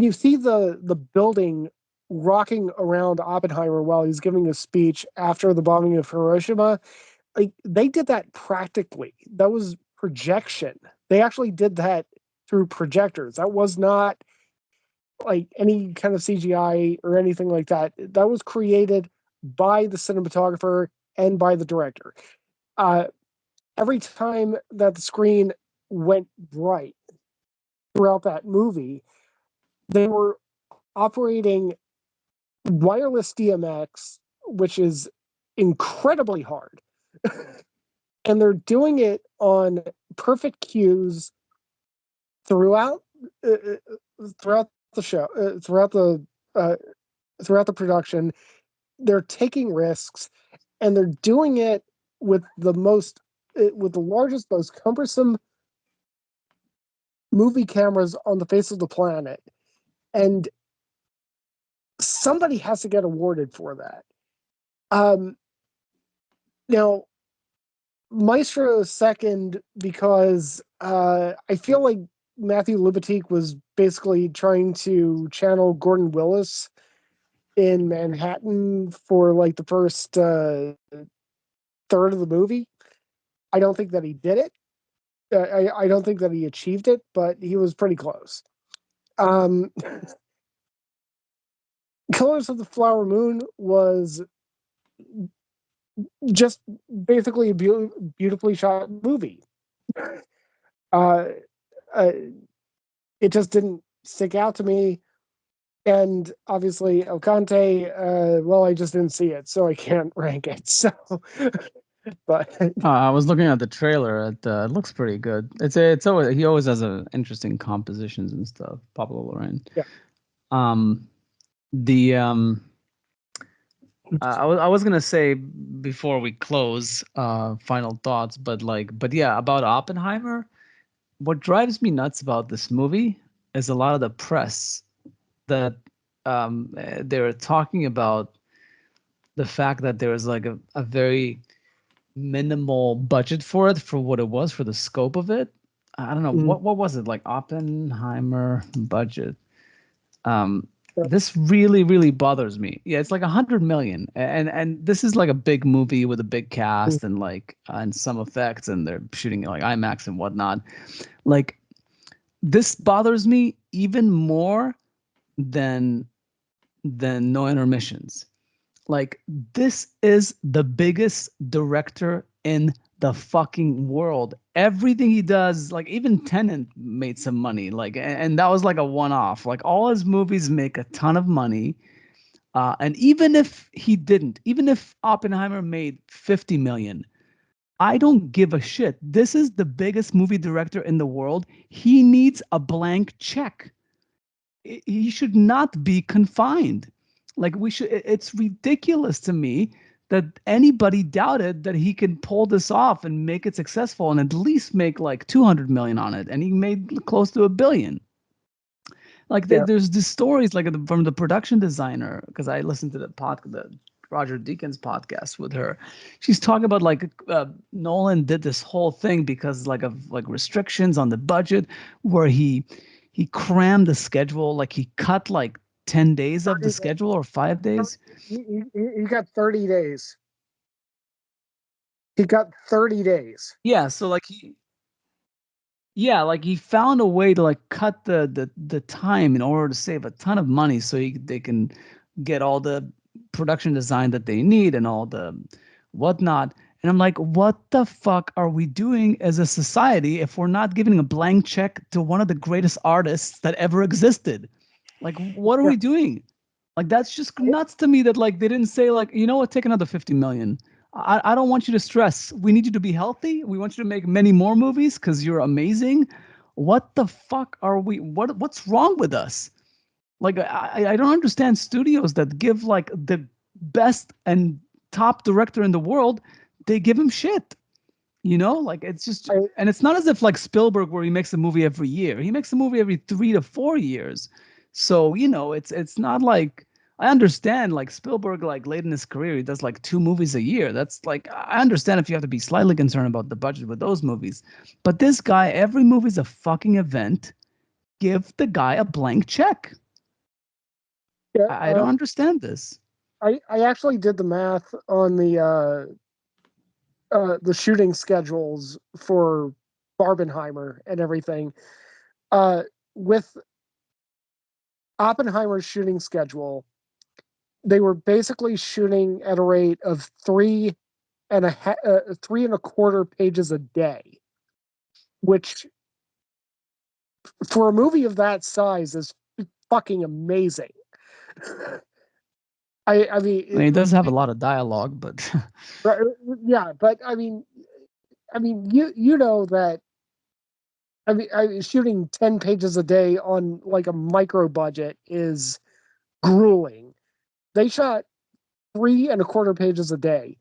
you see the building rocking around Oppenheimer while he's giving a speech after the bombing of Hiroshima, like they did that practically. That was projection. They actually did that through projectors. That was not like any kind of CGI or anything like that. That was created by the cinematographer and by the director. Every time that the screen went bright throughout that movie, they were operating wireless DMX, which is incredibly hard. And they're doing it on perfect cues throughout throughout the show, throughout the production. They're taking risks, and they're doing it with the largest, most cumbersome movie cameras on the face of the planet, and somebody has to get awarded for that. Now, Maestro is second because I feel like Matthew Libatique was basically trying to channel Gordon Willis in Manhattan for like the first third of the movie. I don't think that he did it. I don't think that he achieved it, but he was pretty close. Killers of the Flower Moon was just basically a beautifully shot movie. Uh, it just didn't stick out to me. And obviously, El Conte, well, I just didn't see it, so I can't rank it. So, but
I was looking at the trailer. It looks pretty good. It's always he always has interesting compositions and stuff. Pablo Larraín.
Yeah.
I was gonna say before we close, final thoughts, but yeah, about Oppenheimer. What drives me nuts about this movie is a lot of the press that they're talking about the fact that there was like a very minimal budget for it for what it was, for the scope of it. I don't know what was it, like Oppenheimer budget. This really bothers me. Yeah, it's like 100 million, and this is like a big movie with a big cast and like and some effects, and they're shooting like IMAX and whatnot. Like, this bothers me even more than No Intermissions. Like, this is the biggest director in the fucking world. Everything he does, like even Tenet made some money, like, and that was like a one-off. Like, all his movies make a ton of money. And even if he didn't, even if Oppenheimer made 50 million, I don't give a shit. This is the biggest movie director in the world. He needs a blank check. He should not be confined. Like, it's ridiculous to me that anybody doubted that he can pull this off and make it successful and at least make like 200 million on it. And he made close to $1 billion. Like, there's these stories like from the production designer, because I listened to the Roger Deakins podcast with her. She's talking about like Nolan did this whole thing because of restrictions on the budget, where he crammed the schedule, like he cut like 10 days of the schedule or 5 days.
He got 30 days. He got 30 days.
Yeah, so like he found a way to like cut the time in order to save a ton of money, so they can get all the production design that they need and all the whatnot. And I'm like, what the fuck are we doing as a society if we're not giving a blank check to one of the greatest artists that ever existed? Like, what are we doing? Like, that's just nuts to me that like they didn't say like, you know what, take another 50 million. I don't want you to stress. We need you to be healthy. We want you to make many more movies because you're amazing. What the fuck are we? What's wrong with us? Like, I don't understand studios that give like the best and top director in the world, they give him shit. You know, like, it's just, and it's not as if like Spielberg, where he makes a movie every year. He makes a movie every 3 to 4 years. So, you know, it's not like, I understand like Spielberg, like late in his career, he does like 2 movies a year. That's like, I understand if you have to be slightly concerned about the budget with those movies. But this guy, every movie's a fucking event. Give the guy a blank check.
Yeah,
I don't understand this.
I actually did the math on the shooting schedules for Barbenheimer and everything. With Oppenheimer's shooting schedule, they were basically shooting at a rate of 3.25 pages a day, which for a movie of that size is fucking amazing. I mean,
it does have a lot of dialogue, but
yeah, but I mean, you know that. I mean, shooting 10 pages a day on like a micro budget is grueling. They shot 3.25 pages a day.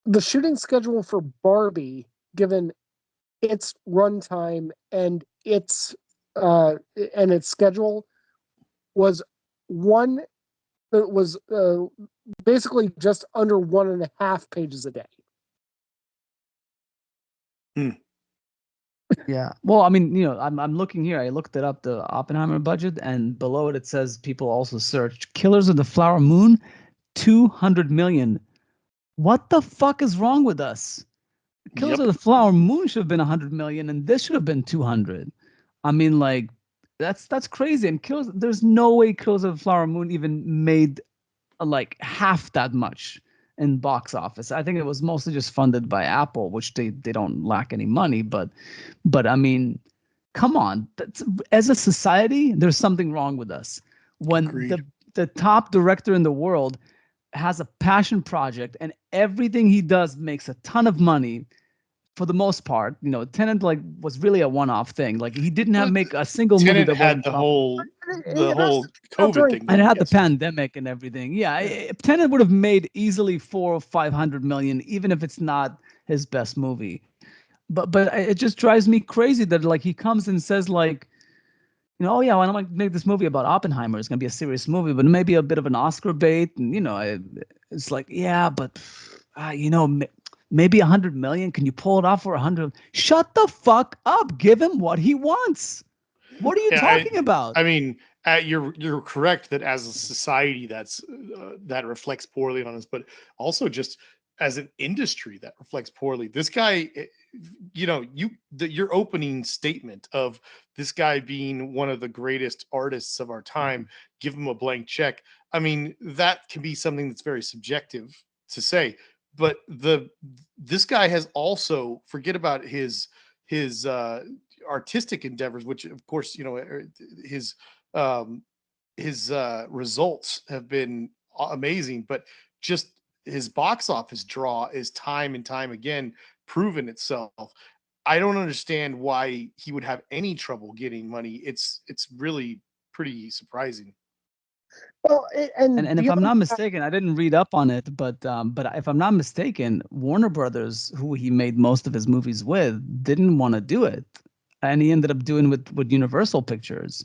The shooting schedule for Barbie, given its runtime and its schedule, was one. It was basically just under 1.5 pages a day.
yeah. Well, I mean, you know, I'm looking here. I looked it up, the Oppenheimer budget, and below it says people also searched Killers of the Flower Moon, 200 million. What the fuck is wrong with us? Killers of the Flower Moon should have been 100 million, and this should have been 200. I mean, like, that's crazy. And there's no way Killers of the Flower Moon even made like half that much in box office. I think it was mostly just funded by Apple, which they don't lack any money. But I mean, come on, as a society, there's something wrong with us when the top director in the world has a passion project and everything he does makes a ton of money. For the most part, you know, Tenet like was really a one-off thing. Like, he didn't have make a single movie that
had
wasn't
the whole COVID thing,
and it had the pandemic and everything. Yeah, Tenet would have made easily 400 or 500 million, even if it's not his best movie. But it just drives me crazy that like he comes and says like, you know, oh yeah, well, I'm gonna make this movie about Oppenheimer. It's gonna be a serious movie, but maybe a bit of an Oscar bait. And you know, it's like, yeah, but you know, maybe 100 million. Can you pull it off for 100? Shut the fuck up. Give him what he wants. What are you talking about?
I mean, you're correct that as a society that reflects poorly on us, but also just as an industry that reflects poorly. This guy, your opening statement of this guy being one of the greatest artists of our time, give him a blank check. I mean, that can be something that's very subjective to say, but this guy has also, forget about his artistic endeavors, which of course his results have been amazing, but just his box office draw is time and time again proven itself. I don't understand why he would have any trouble getting money. It's really pretty surprising.
Well,
And if I'm not mistaken, I didn't read up on it, but if I'm not mistaken, Warner Brothers, who he made most of his movies with, didn't want to do it, and he ended up doing with Universal Pictures.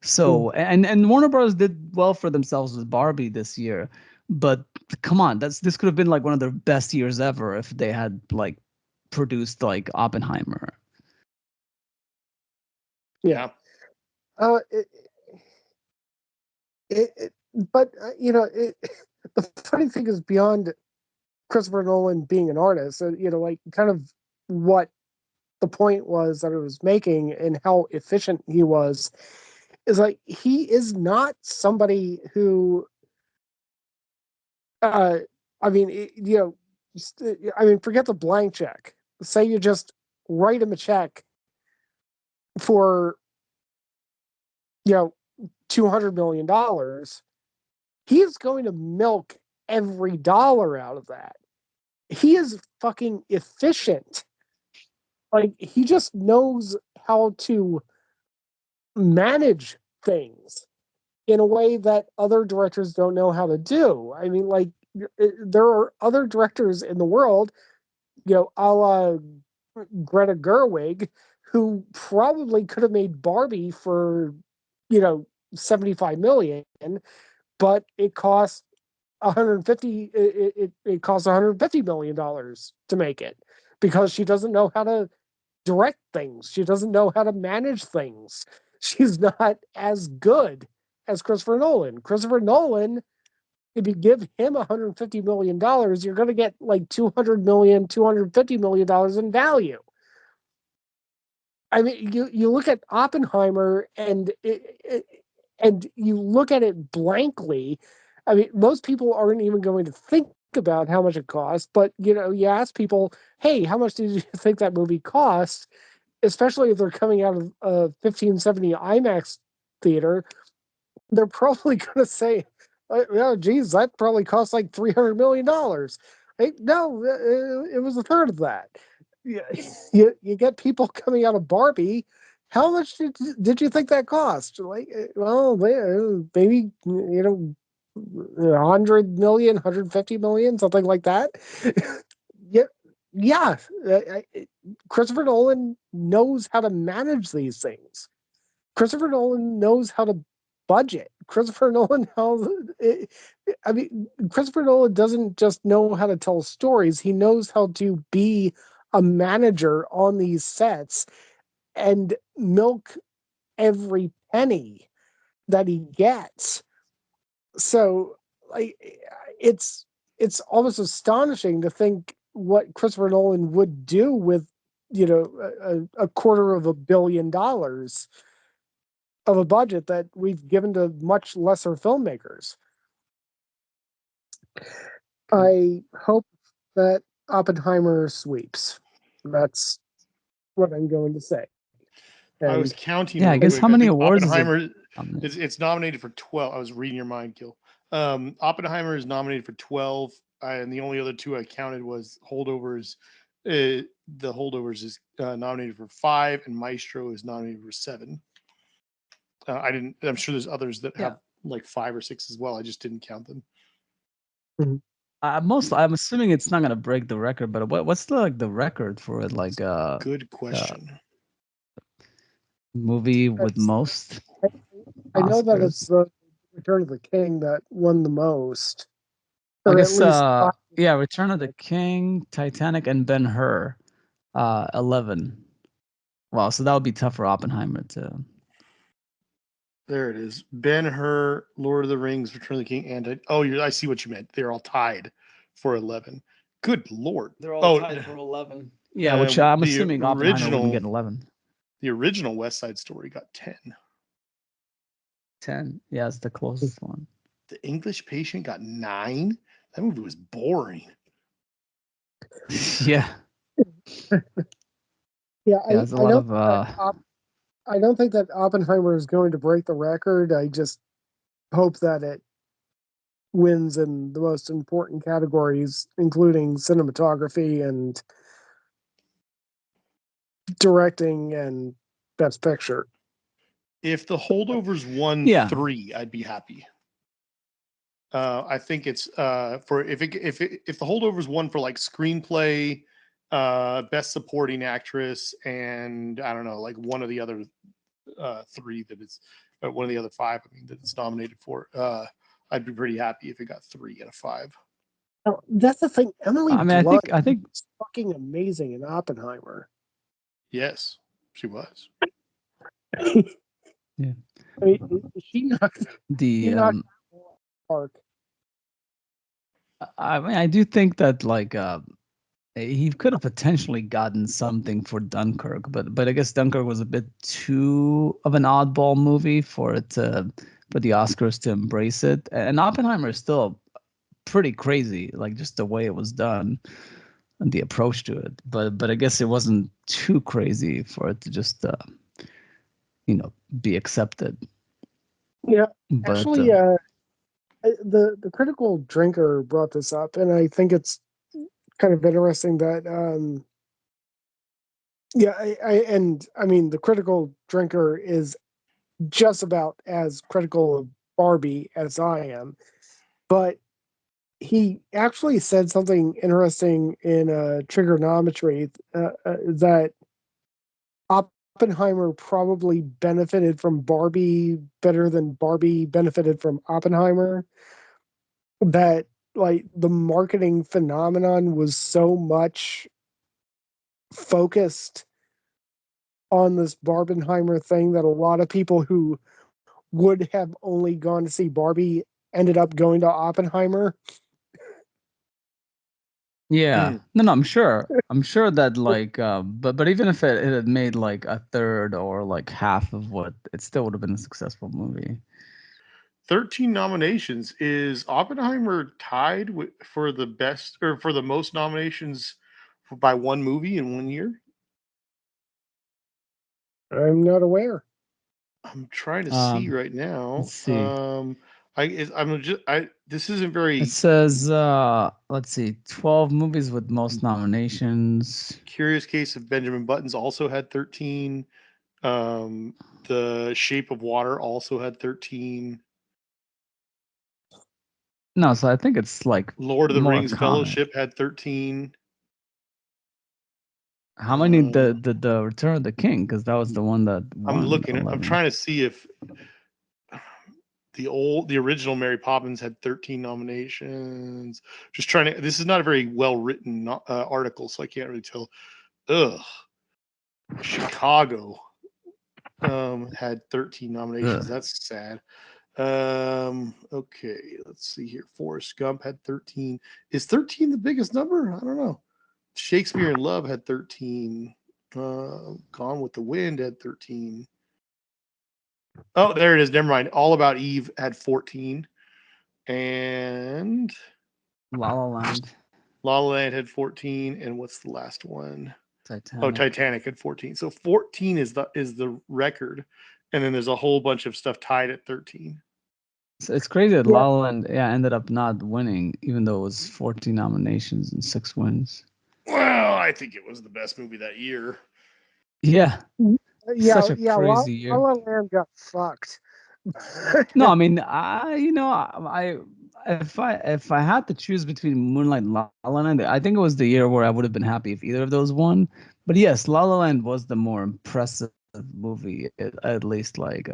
So and Warner Brothers did well for themselves with Barbie this year, but come on, this could have been like one of their best years ever if they had like produced like Oppenheimer.
Yeah.
But the funny thing is, beyond Christopher Nolan being an artist, like kind of what the point was that it was making and how efficient he was, is like he is not somebody who, I mean, forget the blank check. Say you just write him a check for, $200 million. He is going to milk every dollar out of that. He is fucking efficient. Like, he just knows how to manage things in a way that other directors don't know how to do. I mean, like, there are other directors in the world, a la Greta Gerwig, who probably could have made Barbie for, 75 million, but it cost 150 it costs 150 million dollars to make it, because she doesn't know how to direct things. She doesn't know how to manage things. She's not as good as Christopher Nolan. Christopher Nolan, if you give him $150 million, you're going to get like $200 million, $250 million in value. I mean, you look at Oppenheimer and you look at it blankly. I mean, most people aren't even going to think about how much it costs, but you ask people, hey, how much did you think that movie cost? Especially if they're coming out of a 1570 IMAX theater, they're probably going to say, oh, geez, that probably cost like $300 million. Hey, no, it was a third of that. You get people coming out of Barbie. How much did you think that cost? Like, well, maybe 100 million, 150 million, something like that. Yeah. Christopher Nolan knows how to manage these things. Christopher Nolan knows how to budget. Christopher Nolan Christopher Nolan doesn't just know how to tell stories. He knows how to be a manager on these sets and milk every penny that he gets. So, like, it's almost astonishing to think what Christopher Nolan would do with, a $250 million of a budget that we've given to much lesser filmmakers. I hope that Oppenheimer sweeps. That's what I'm going to say.
I was counting.
Yeah, I guess how many awards
Oppenheimer it's nominated for 12. I was reading your mind, Gil. Oppenheimer is nominated for 12, and the only other two I counted was Holdovers. The Holdovers is nominated for 5, and Maestro is nominated for 7. I'm sure there's others that have like 5 or 6 as well. I just didn't count them.
Mm-hmm.
I'm assuming it's not gonna break the record, but what's the record for it? Like
good question.
Movie with most.
I know that it's the Return of the King that won the most. Or
guess,
at least
yeah, Return of the King, Titanic, and Ben-Hur, 11. Wow, so that would be tough for Oppenheimer to.
There it is. Ben-Hur, Lord of the Rings, Return of the King, and I see what you meant. They're all tied for 11. Good Lord.
They're all tied for 11. Yeah, which I'm assuming Oppenheimer wouldn't get 11.
The original West Side Story got 10.
10. Yeah, it's the closest one.
The English Patient got 9. That movie was boring.
Yeah.
Yeah,
I
I don't think that Oppenheimer is going to break the record. I just hope that it wins in the most important categories, including cinematography and directing and Best Picture.
If The Holdovers won 3, I'd be happy. I think it's for if The Holdovers won for like screenplay, best supporting actress, and I don't know, like one of the other 3 that it's one of the other 5. I mean, that it's nominated for. I'd be pretty happy if it got 3 out of 5.
Oh, that's the thing. Emily
Blunt
I think is fucking amazing in Oppenheimer.
Yes, she was.
Yeah.
I mean, she knocked park.
I mean, I do think that like he could have potentially gotten something for Dunkirk, but I guess Dunkirk was a bit too of an oddball movie for the Oscars to embrace it. And Oppenheimer is still pretty crazy, like just the way it was done and the approach to it. But I guess it wasn't too crazy for it to just be accepted.
Yeah,
but,
actually, the Critical Drinker brought this up, and I think it's kind of interesting that I mean the Critical Drinker is just about as critical of Barbie as I am, but he actually said something interesting in Trigonometry that Oppenheimer probably benefited from Barbie better than Barbie benefited from Oppenheimer. That like the marketing phenomenon was so much focused on this Barbenheimer thing that a lot of people who would have only gone to see Barbie ended up going to Oppenheimer.
Yeah, no, I'm sure that like, but even if it had made like a third or like half of what, it still would have been a successful movie.
13 nominations. Is Oppenheimer tied for the best or for the most nominations by one movie in one year?
I'm not aware.
I'm trying to see right now.
Let's see.
This isn't very.
It says, let's see, 12 movies with most nominations.
Curious Case of Benjamin Buttons also had 13. The Shape of Water also had 13.
No, so I think it's like
Lord of the
more
Rings
common.
Fellowship had 13.
How many the Return of the King? Because that was the one that won.
I'm looking.
11.
I'm trying to see if the original Mary Poppins had 13 nominations. Just trying to. This is not a very well written article, so I can't really tell. Chicago had 13 nominations. That's sad. Okay, let's see here. Forrest Gump had 13. Is 13 the biggest number? I don't know. Shakespeare in Love had 13. Gone with the Wind had 13. Oh, there it is. Never mind. All About Eve had 14. And
La La Land.
La La Land had 14. And what's the last one?
Titanic.
Oh, Titanic had 14. So 14 is the record. And then there's a whole bunch of stuff tied at 13.
So it's crazy that La La Land ended up not winning, even though it was 14 nominations and 6 wins.
Well, I think it was the best movie that year.
Yeah.
Such
a crazy year.
La La Land got fucked.
No, I mean, if I had to choose between Moonlight and La La Land, I think it was the year where I would have been happy if either of those won. But yes, La La Land was the more impressive movie, at least like.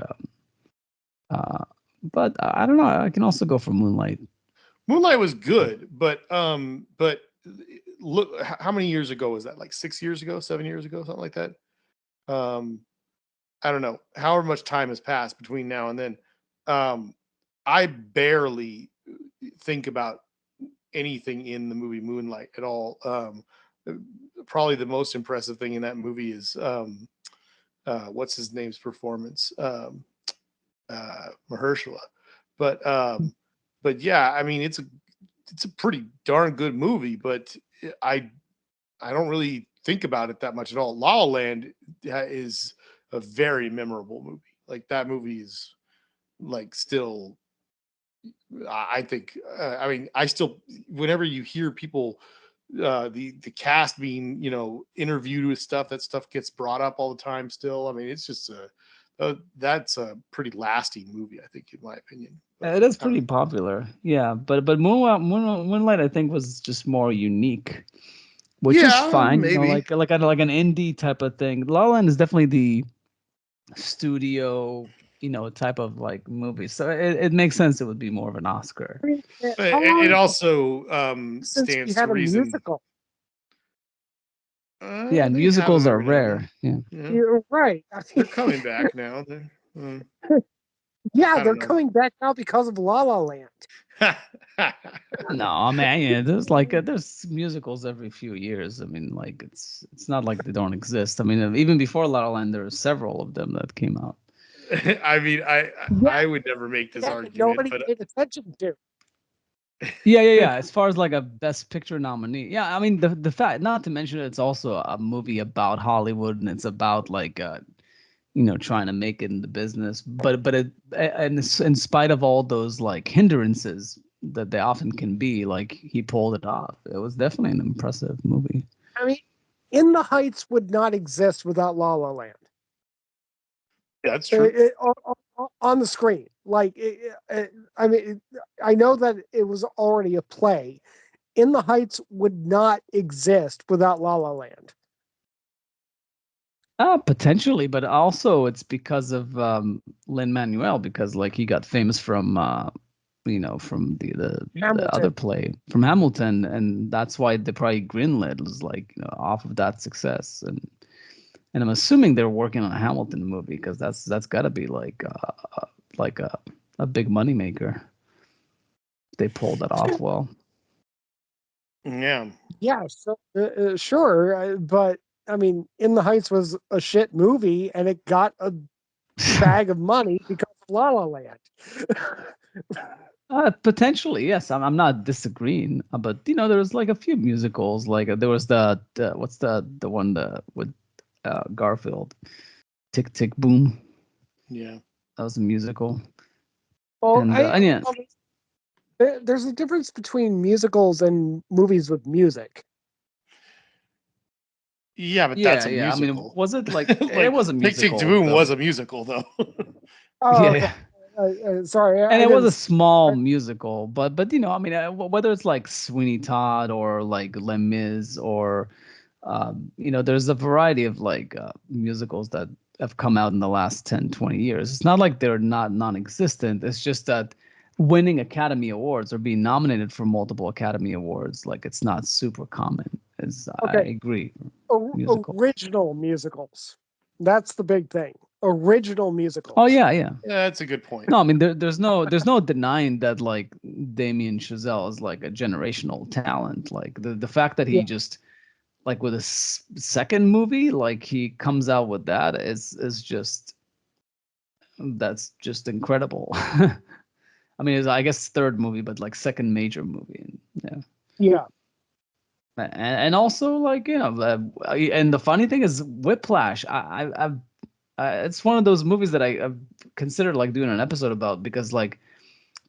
But I don't know. I can also go for Moonlight.
Moonlight was good, but look, how many years ago was that? Like 6 years ago, 7 years ago, something like that. I don't know. However much time has passed between now and then, I barely think about anything in the movie Moonlight at all. Probably the most impressive thing in that movie is what's his name's performance, Mahershala. But yeah, I mean it's a pretty darn good movie, but I don't really think about it that much at all. La La Land is a very memorable movie. Like that movie is like still, I think, I mean, I still, whenever you hear people, the cast being, interviewed with stuff, that stuff gets brought up all the time still. I mean, it's just that's a pretty lasting movie, I think, in my opinion. But,
It is pretty popular, yeah. But Moonlight, I think, was just more unique, which is fine.
maybe.
Like an indie type of thing. La La Land is definitely the studio, type of like movie. So it makes sense it would be more of an Oscar.
I mean,
It also
since we
stands
had
to
a
reason.
musical.
Yeah,
They
musicals
have
are
every now and
rare. Yeah.
then.
You're right. I
They're
mean,
coming back now.
yeah,
I
they're
don't know.
coming back now because of La La Land.
No, I mean, yeah, there's like there's musicals every few years. I mean, like it's not like they don't exist. I mean, even before La La Land, there were several of them that came out.
I mean, I would never make this
Yeah,
argument,
nobody
but
paid attention to.
Yeah. As far as like a Best Picture nominee, yeah. I mean, the fact, not to mention, it's also a movie about Hollywood, and it's about like trying to make it in the business. But and in spite of all those like hindrances that they often can be, like he pulled it off. It was definitely an impressive movie.
I mean, In the Heights would not exist without La La Land.
that's true.
On the screen. Like, I mean, I know that it was already a play. In the Heights would not exist without La La Land.
Potentially, but also it's because of Lin-Manuel, because like he got famous from from the other play from Hamilton, and that's why they probably greenlit was like off of that success, and I'm assuming they're working on a Hamilton movie because that's got to be like a big moneymaker. They pulled that off well.
Yeah.
Yeah, so, sure, but I mean, In the Heights was a shit movie, and it got a bag of money because of La La Land.
Potentially, yes. I'm not disagreeing, but there was like a few musicals. Like there was the what's the one with Garfield, Tick Tick Boom.
Yeah,
that was a musical.
Well,
And yeah,
there's a difference between musicals and movies with music.
Yeah, but that's a musical.
I mean, was it like,
like
it was a musical?
Tick Tick Boom was a musical, though.
Oh,
yeah.
Okay. Sorry,
And it was a small musical, but I mean, whether it's like Sweeney Todd or like Les Mis or there's a variety of like musicals that have come out in the last 10, 20 years. It's not like they're not non-existent. It's just that winning Academy Awards or being nominated for multiple Academy Awards, like it's not super common.
Okay.
I agree.
Original musicals. That's the big thing. Original musicals.
Oh yeah.
Yeah, that's a good point.
No, I mean there's no denying that like Damien Chazelle is like a generational talent. Like the fact that he just like with a second movie, like he comes out with that is just that's just incredible. I mean, it's I guess third movie, but like second major movie.
Yeah.
And also like and the funny thing is Whiplash. I've it's one of those movies that I've considered like doing an episode about because like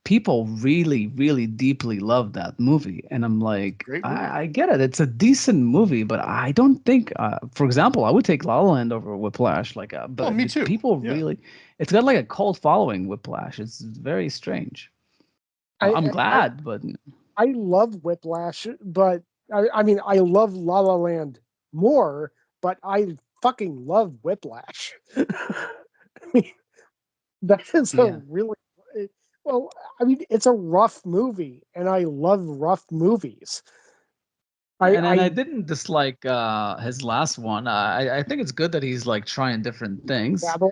people really, really deeply love that movie. And I'm like, I get it. It's a decent movie, but I don't think, for example, I would take La La Land over Whiplash. Like, but
me too.
People really, it's got like a cult following, Whiplash. It's very strange. I'm glad, but.
I love Whiplash, but I mean, I love La La Land more, but I fucking love Whiplash. I mean, that is a really Well, I mean, it's a rough movie, and I love rough movies.
I didn't dislike his last one. I think it's good that he's like trying different things.
Babel.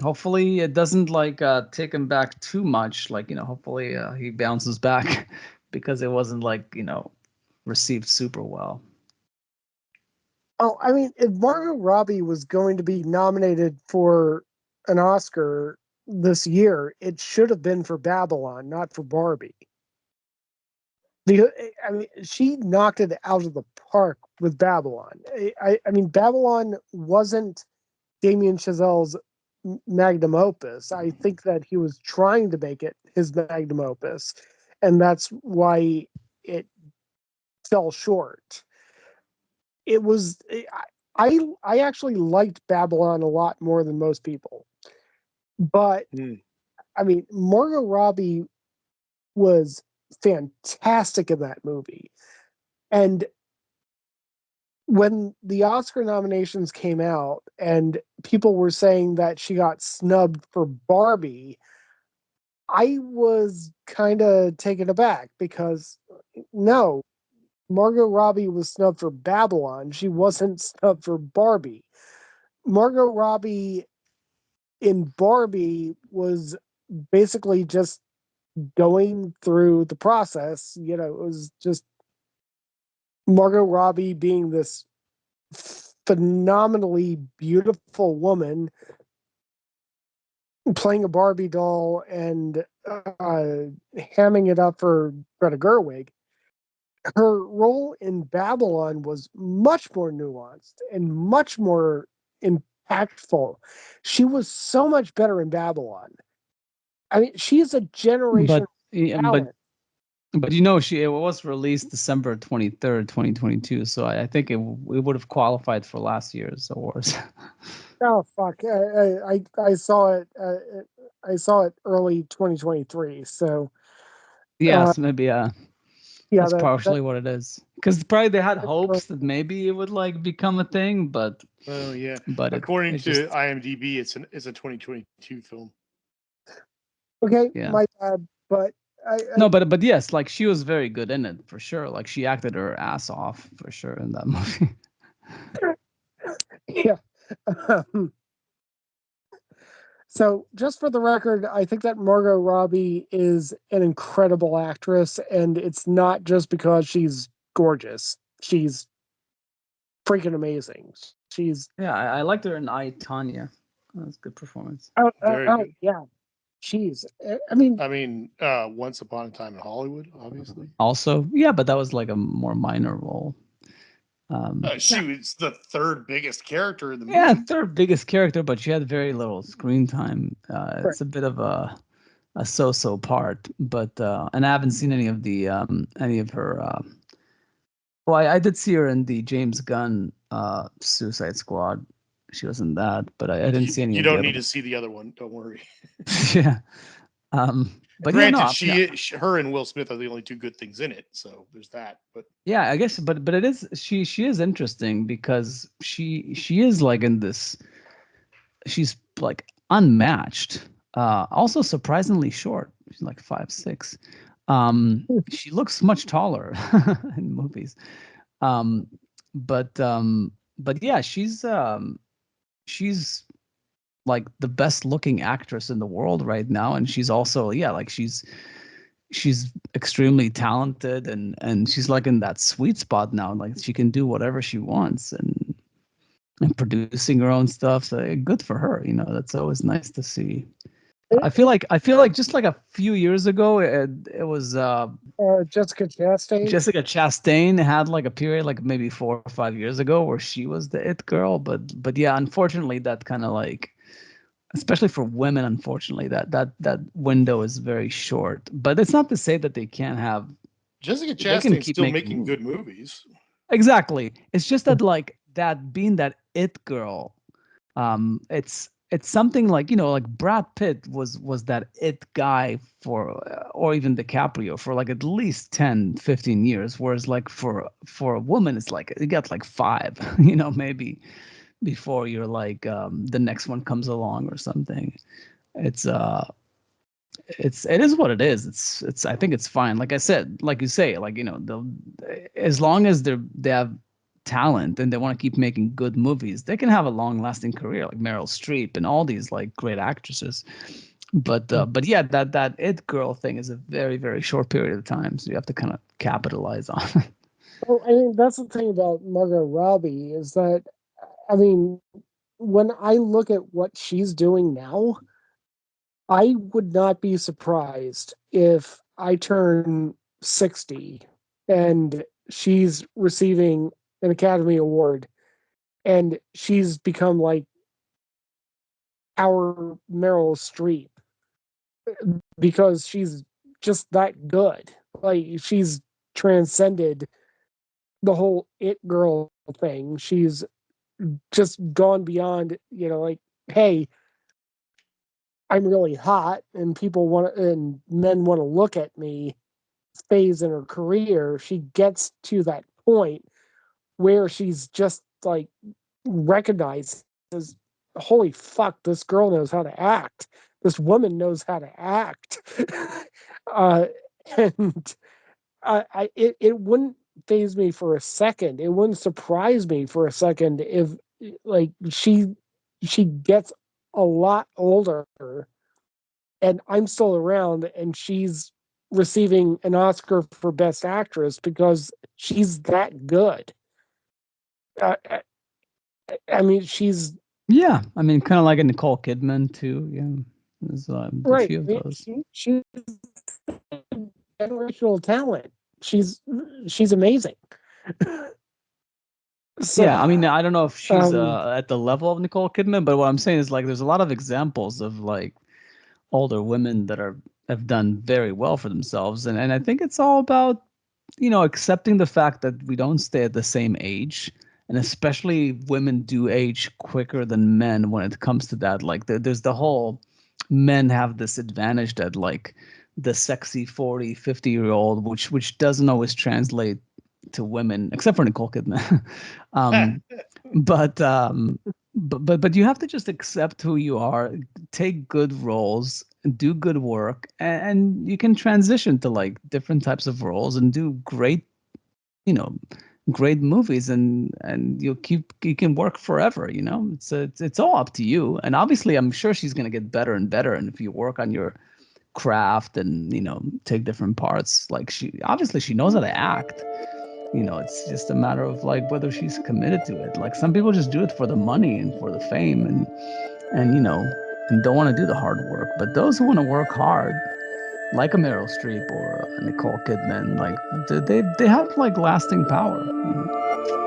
Hopefully it doesn't like take him back too much. Like, hopefully he bounces back because it wasn't like, received super well.
Oh, I mean, if Margot Robbie was going to be nominated for an Oscar this year, it should have been for Babylon, not for Barbie. I mean, she knocked it out of the park with Babylon. I mean, Babylon wasn't Damien Chazelle's magnum opus. I think that he was trying to make it his magnum opus, and that's why it fell short. It was I actually liked Babylon a lot more than most people, but I mean, Margot Robbie was fantastic in that movie, and when the Oscar nominations came out and people were saying that she got snubbed for Barbie, I was kind of taken aback because no, Margot Robbie was snubbed for Babylon. She wasn't snubbed for Barbie. Margot Robbie in Barbie was basically just going through the process. It was just Margot Robbie being this phenomenally beautiful woman playing a Barbie doll and hamming it up for Greta Gerwig. Her role in Babylon was much more nuanced and much more impactful. She was so much better in Babylon. I mean, she is a generation talent.
But it was released December 23rd, 2022. So I think it would have qualified for last year's awards.
Oh fuck! I saw it. I saw it early 2023. So
yes, maybe that's partially what it is. Because probably they had hopes that maybe it would like become a thing, but
yeah.
But
according to IMDb, it's a 2022 film.
Okay,
yeah.
my bad, but
no, but yes, like she was very good in it for sure. Like she acted her ass off for sure in that movie.
Yeah. So, just for the record, I think that Margot Robbie is an incredible actress, and it's not just because she's gorgeous. She's freaking amazing. She's
I liked her in I, Tanya. That was a good performance.
Very good.
Yeah. She's. I mean,
Once Upon a Time in Hollywood, obviously.
Also, yeah, but that was like a more minor role.
She was the third biggest character in the movie.
Yeah, third biggest character, but she had very little screen time. It's a bit of a so-so part, but and I haven't seen any of her. Well, I did see her in the James Gunn Suicide Squad. She was in that, but I didn't see any.
You don't need to see the other one. Don't worry.
Yeah. But
granted, her and Will Smith are the only two good things in it, so there's that. But
yeah, I guess, but it is she is interesting because she is like in this. She's like unmatched. Also surprisingly short. She's like 5'6". She looks much taller in movies. But yeah, she's like the best looking actress in the world right now, and she's also like she's extremely talented, and she's like in that sweet spot now. Like she can do whatever she wants, and producing her own stuff. So good for her. That's always nice to see. I feel like just like a few years ago, it was
Jessica Chastain.
Jessica Chastain had like a period, like maybe 4 or 5 years ago, where she was the it girl. But yeah, unfortunately, that kind of like, especially for women, unfortunately, that window is very short. But it's not to say that they can't have.
Jessica Chastain's still making good movies.
Exactly. It's just that like that being that it girl, it's something like like Brad Pitt was that it guy for or even DiCaprio for like at least 10-15 years, whereas like for a woman it's like you got like 5 maybe before you're like the next one comes along or something. It's it is what it is. It's I think it's fine. Like I said, like you say, like, you know, as long as they have talent and they want to keep making good movies, they can have a long lasting career, like Meryl Streep and all these like great actresses. But yeah, that it girl thing is a very, very short period of time, so you have to kind of capitalize on it.
Well, I mean, that's the thing about Margot Robbie is that, I mean, when I look at what she's doing now, I would not be surprised if I turn 60 and she's receiving an Academy Award and she's become like our Meryl Streep because she's just that good. Like, she's transcended the whole it girl thing. She's just gone beyond, you know, like, hey, I'm really hot and men want to look at me phase in her career. She gets to that point where she's just like recognizes, holy fuck, this girl knows how to act. This woman knows how to act. uh, and it wouldn't faze me for a second. It wouldn't surprise me for a second if like she gets a lot older and I'm still around and she's receiving an Oscar for Best Actress because she's that good. Uh, I mean, she's
Yeah, I mean, kind of like a Nicole Kidman too. Yeah, there's a
right.
few of those.
She's generational talent. She's amazing. So,
Yeah, I mean, I don't know if she's
um,
at the level of Nicole Kidman, but what I'm saying is like there's a lot of examples of like older women that have done very well for themselves, and I think it's all about, you know, accepting the fact that we don't stay at the same age, and especially women do age quicker than men when it comes to that. Like there's the whole men have this advantage that like the sexy 40, 50-year-old, which doesn't always translate to women, except for Nicole Kidman. um, but you have to just accept who you are, take good roles, do good work, and you can transition to like different types of roles and do great, you know, great movies, and you can work forever. You know, it's all up to you. And obviously, I'm sure she's gonna get better and better. And if you work on your craft and, you know, take different parts, like she knows how to act. You know, it's just a matter of like whether she's committed to it. Like some people just do it for the money and for the fame and you know, and don't want to do the hard work. But those who want to work hard, like a Meryl Streep or a Nicole Kidman, like they have like lasting power. You know?